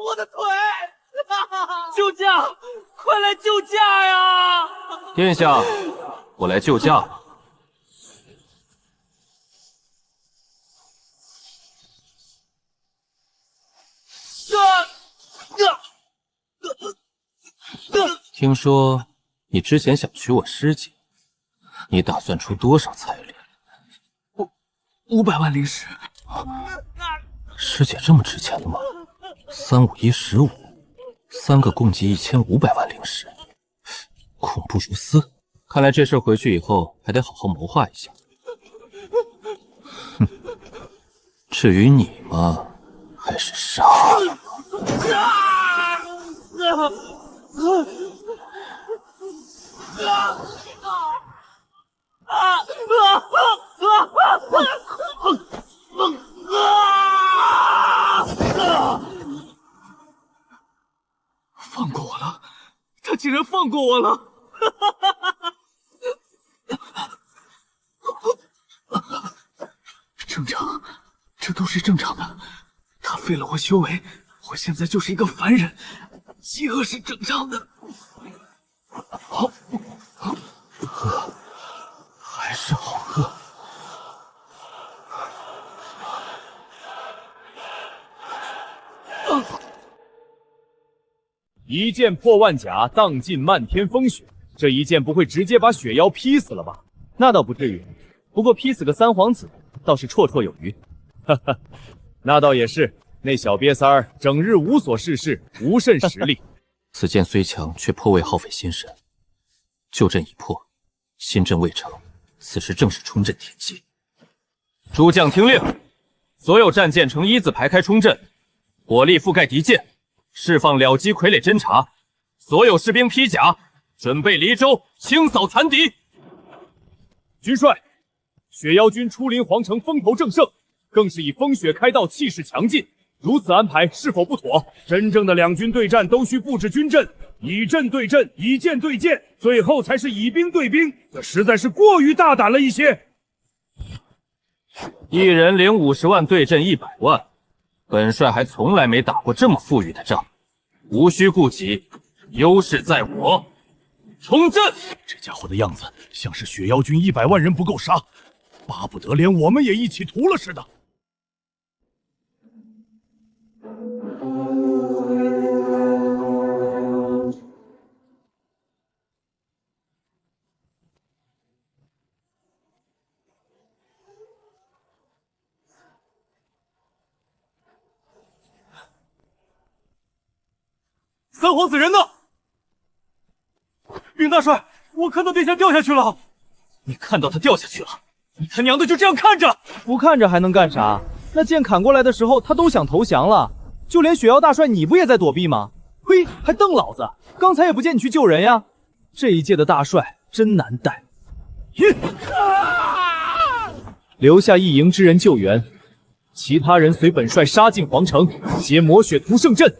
我的腿！救驾！快来救驾呀！殿下，我来救驾了。听说你之前想娶我师姐，你打算出多少彩礼？500万灵石。师姐这么值钱的吗？3、5、1、15，3个共计1500万灵石，恐怖如斯。看来这事回去以后还得好好谋划一下。哼，至于你嘛，还是杀了。放过我了，他竟然放过我了！正常，这都是正常的。他废了我修为，我现在就是一个凡人，饥饿是正常的。好，饿，还是好饿。一剑破万甲，荡尽漫天风雪。这一剑不会直接把雪妖劈死了吧？那倒不至于，不过劈死个三皇子倒是绰绰有余。哈哈，那倒也是。那小瘪三儿整日无所事事，无甚实力。此剑虽强，却颇为耗费心神。旧阵已破，新阵未成，此时正是冲阵天机。诸将听令，所有战舰呈一字排开冲阵，火力覆盖敌舰，释放了机傀儡侦察。所有士兵披甲，准备离舟清扫残敌。军帅，雪妖军出临皇城，风头正盛，更是以风雪开道，气势强劲。如此安排是否不妥？真正的两军对战都需布置军阵，以阵对阵，以剑对剑，最后才是以兵对兵，这实在是过于大胆了一些。一人领50万对阵100万，本帅还从来没打过这么富裕的仗，无需顾及，优势在我。冲阵！这家伙的样子像是雪妖军100万人不够杀，巴不得连我们也一起屠了似的。三皇子人呢？禀大帅，我看到殿下掉下去了。你看到他掉下去了？你他娘的就这样看着？不看着还能干啥？那剑砍过来的时候，他都想投降了。就连雪妖大帅你不也在躲避吗？嘿，还瞪老子！刚才也不见你去救人呀。这一届的大帅真难带。留下一营之人救援，其他人随本帅杀进皇城，接魔血屠圣阵。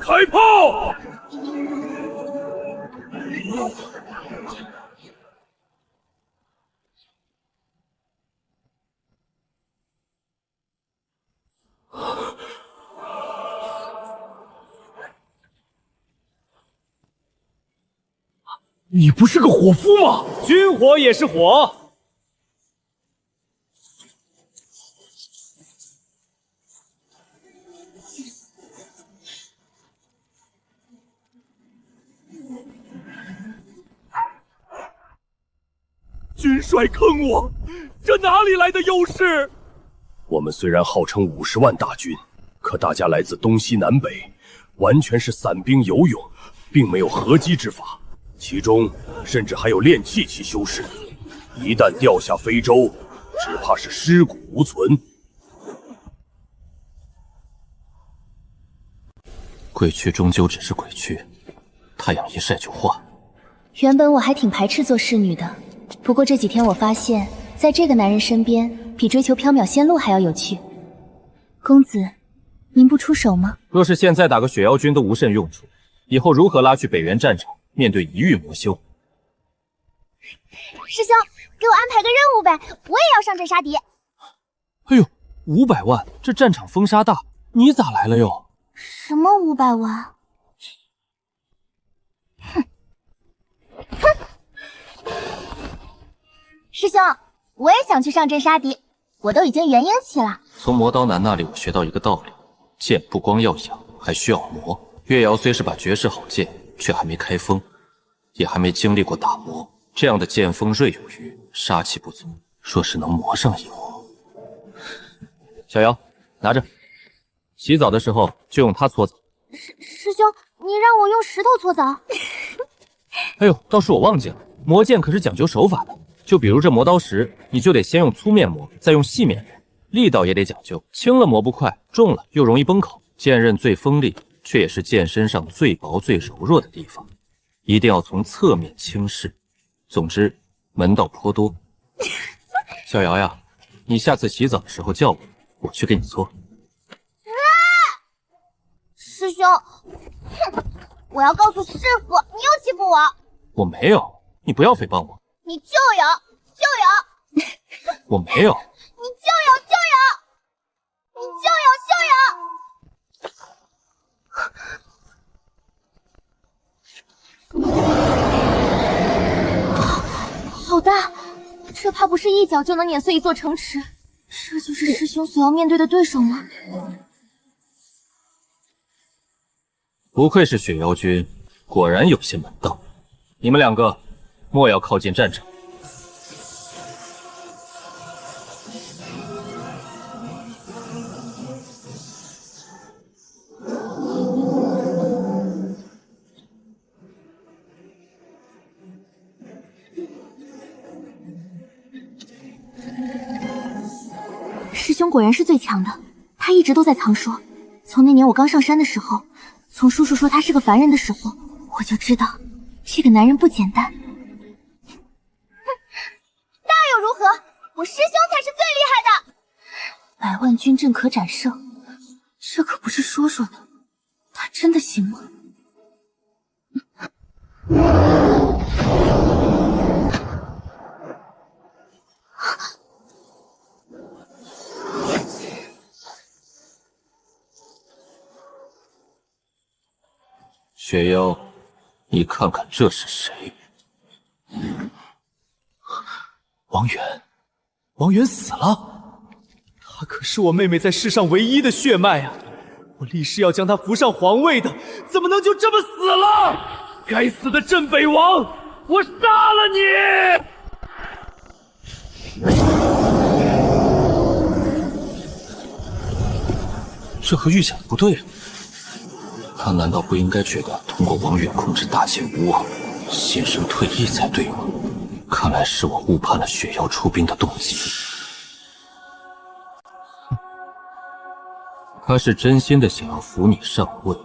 开炮！你不是个伙夫吗？军火也是火。军帅坑我，这哪里来的优势？我们虽然号称50万大军，可大家来自东西南北，完全是散兵游勇，并没有合击之法。其中甚至还有炼气期修士，一旦掉下非洲，只怕是尸骨无存。鬼区终究只是鬼区，太阳一晒就化。原本我还挺排斥做侍女的，不过这几天我发现，在这个男人身边，比追求缥缈仙路还要有趣。公子，您不出手吗？若是现在打个雪妖军都无甚用处，以后如何拉去北原战场？面对一域魔修，师兄，给我安排个任务呗，我也要上阵杀敌。哎呦，500万，这战场风沙大，你咋来了又？什么500万？哼！师兄，我也想去上阵杀敌，我都已经元婴期了。从磨刀男那里我学到一个道理：剑不光要养，还需要磨。月瑶虽是把绝世好剑，却还没开封，也还没经历过打磨，这样的剑锋锐有余，杀气不足。若是能磨上一磨，小瑶拿着，洗澡的时候就用它搓澡。师兄，你让我用石头搓澡？哎呦，倒是我忘记了，磨剑可是讲究手法的。就比如这磨刀石，你就得先用粗面磨，再用细面磨，力道也得讲究，轻了磨不快，重了又容易崩口。剑刃最锋利，却也是剑身上最薄最柔弱的地方，一定要从侧面轻视。总之，门道颇多。小瑶呀，你下次洗澡的时候叫我，我去给你搓。师兄，哼，我要告诉师傅，你又欺负我。我没有，你不要诽谤我。你就有，我没有。你就有，你就有。好大，这怕不是一脚就能碾碎一座城池。这就是师兄所要面对的对手吗？不愧是雪妖君，果然有些门道。你们两个莫要靠近战场。师兄果然是最强的，他一直都在藏书。从那年我刚上山的时候，从叔叔说他是个凡人的时候，我就知道这个男人不简单。那又如何？我师兄才是最厉害的。军阵可斩胜，这可不是说说的，他真的行吗？雪妖，你看看这是谁？王源，王源死了，他可是我妹妹在世上唯一的血脉啊！我立誓要将他扶上皇位的，怎么能就这么死了？该死的镇北王，我杀了你！这和预想的不对啊！他难道不应该觉得通过王远控制大剑无望，心生退意才对吗？看来是我误判了雪妖出兵的动机。他是真心的想要扶你上位，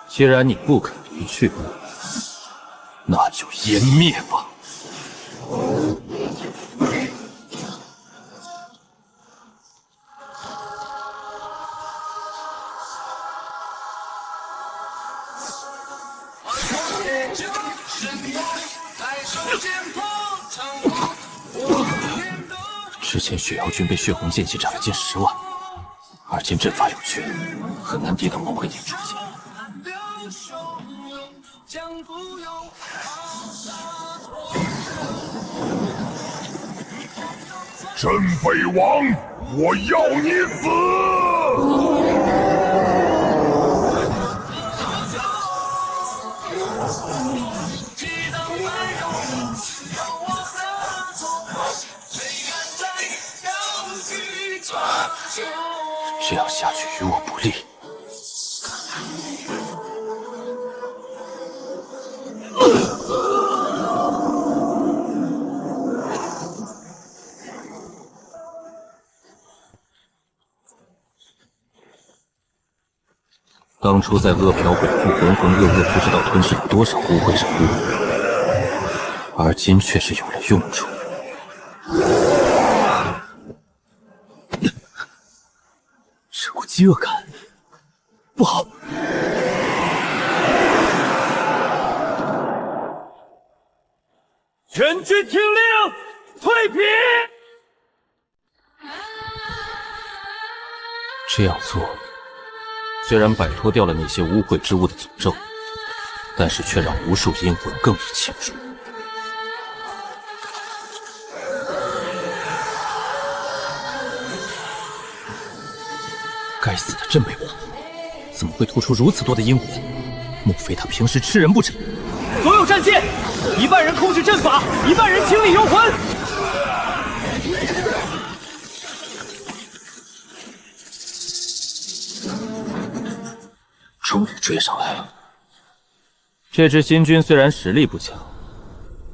既然你不肯离去，那就湮灭吧。之前雪妖军被血红剑气斩了近10万，而今阵法有缺，很难抵挡王慧鼎出现。镇北王，我要你死！这样下去与我不利。当初在阿飘鬼窟浑浑噩噩，不知道吞噬了多少污秽人物，而今却是有了用处。这股饥饿感不好。全军听令，退兵！这样做，虽然摆脱掉了那些污秽之物的诅咒，但是却让无数阴魂更是倾注。该死的镇北王，怎么会吐出如此多的阴魂？莫非他平时吃人不成？所有战线，一半人控制阵法，一半人清理幽魂。终于追上来了。这支新军虽然实力不强，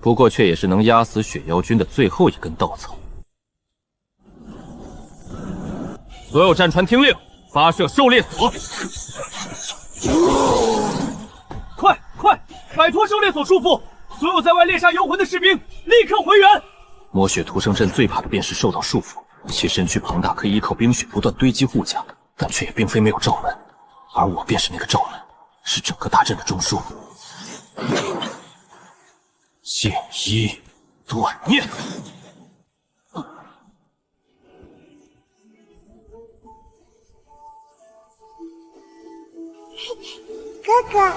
不过却也是能压死雪妖军的最后一根稻草。所有战船听令，发射狩猎索！快，摆脱狩猎索束缚！所有在外猎杀妖魂的士兵，立刻回援！魔血屠生阵最怕的便是受到束缚，其身躯庞大，可以依靠冰雪不断堆积护甲，但却也并非没有罩门，而我便是那个罩门，是整个大阵的中枢。剑一断念。哥哥，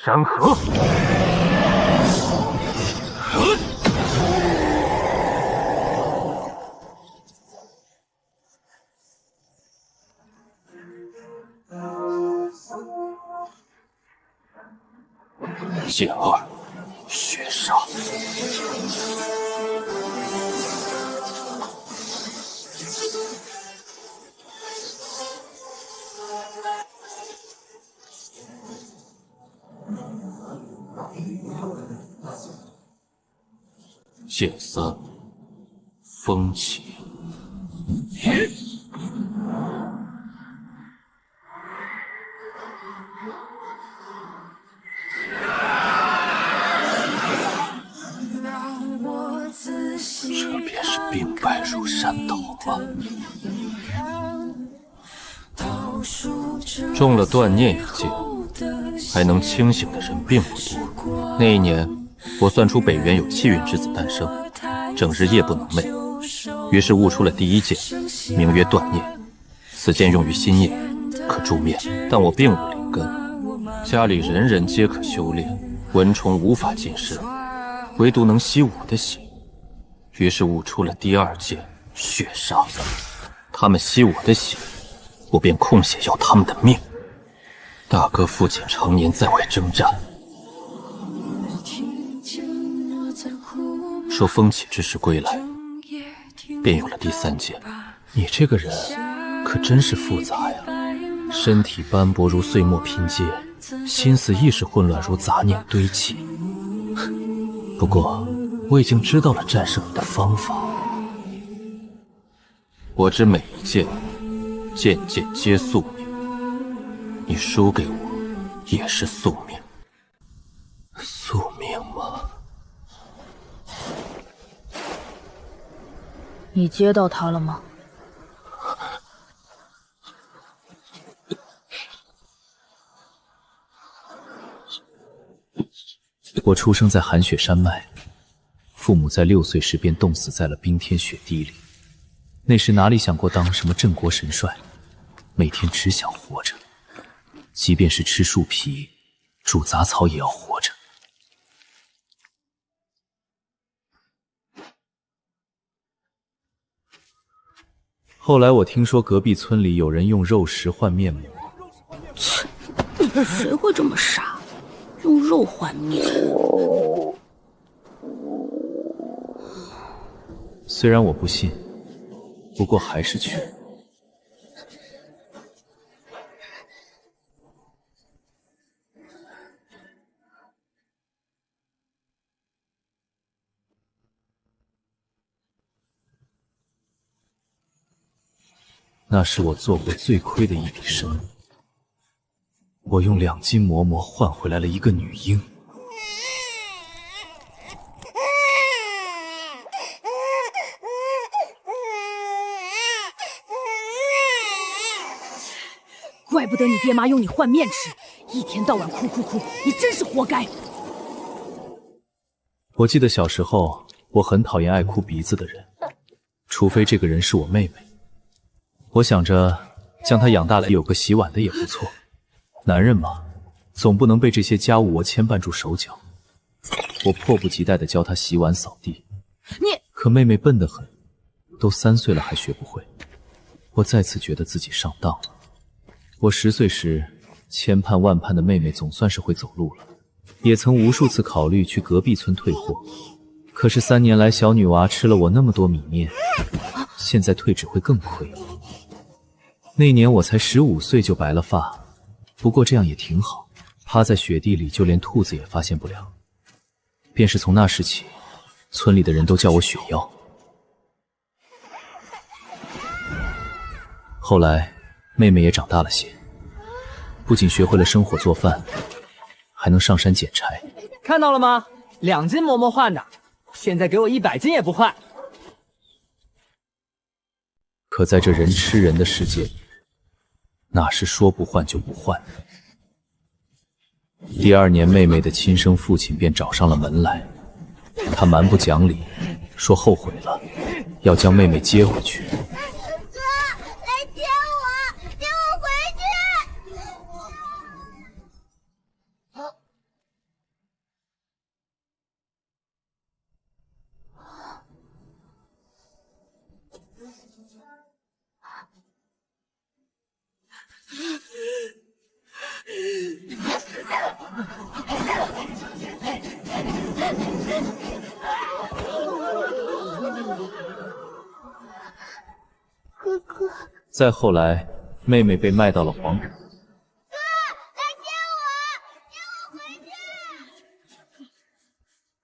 山河。剑二，血杀。剑三，风起。山倒吗？中了断念一箭，还能清醒的人并不多。那一年，我算出北原有气运之子诞生，整日夜不能寐，于是悟出了第一剑，名曰断念。此剑用于心念，可助面，但我并无灵根。家里人人皆可修炼，蚊虫无法近身，唯独能吸我的血。于是悟出了第二剑血杀。他们吸我的血，我便控血要他们的命。大哥父亲常年在外征战，说风起之时归来，便有了第三剑。你这个人可真是复杂呀，身体斑驳如碎末拼接，心思意识混乱如杂念堆砌。不过我已经知道了战胜你的方法。我知每一剑，剑剑皆宿命。你输给我，也是宿命。宿命吗？你接到他了吗？我出生在寒雪山脉，父母在6岁时便冻死在了冰天雪地里。那时哪里想过当什么镇国神帅，每天只想活着，即便是吃树皮、煮杂草也要活着。后来我听说隔壁村里有人用肉食换面膜。切，谁会这么傻，用肉换面？虽然我不信，不过还是去。那是我做过最亏的一笔生意。我用2斤馍馍换回来了一个女婴。怪不得你爹妈用你换面吃，一天到晚哭哭哭，你真是活该。我记得小时候，我很讨厌爱哭鼻子的人，除非这个人是我妹妹。我想着将她养大了，有个洗碗的也不错。男人嘛，总不能被这些家务活牵绊住手脚。我迫不及待地教她洗碗扫地。可妹妹笨得很，都3岁了还学不会。我再次觉得自己上当了。我10岁时，千盼万盼的妹妹总算是会走路了，也曾无数次考虑去隔壁村退货。可是3年来，小女娃吃了我那么多米面，现在退只会更亏。那年我才15岁就白了发，不过这样也挺好，趴在雪地里就连兔子也发现不了。便是从那时起，村里的人都叫我雪妖。后来妹妹也长大了些，不仅学会了生火做饭，还能上山捡柴。看到了吗？2斤馍馍换的，现在给我100斤也不换。可在这人吃人的世界里，哪是说不换就不换的？第2年，妹妹的亲生父亲便找上了门来，他蛮不讲理，说后悔了，要将妹妹接回去。哥哥，再后来，妹妹被卖到了黄城。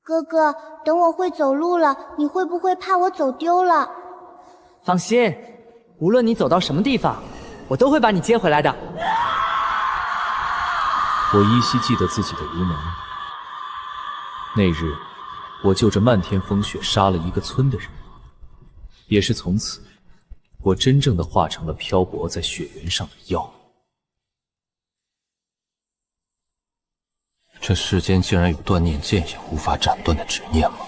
哥哥，等我会走路了，你会不会怕我走丢了？放心，无论你走到什么地方，我都会把你接回来的。我依稀记得自己的无能。那日，我就着漫天风雪杀了一个村的人。也是从此，我真正的化成了漂泊在雪原上的妖。这世间竟然有断念剑也无法斩断的执念吗？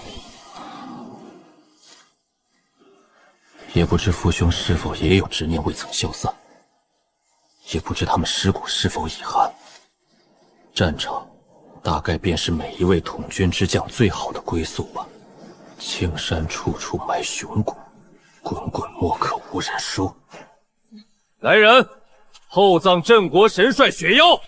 也不知父兄是否也有执念未曾消散，也不知他们尸骨是否已寒。战场大概便是每一位统军之将最好的归宿吧。青山处处埋雄骨，滚滚莫可无人收。来人，厚葬镇国神帅雪妖。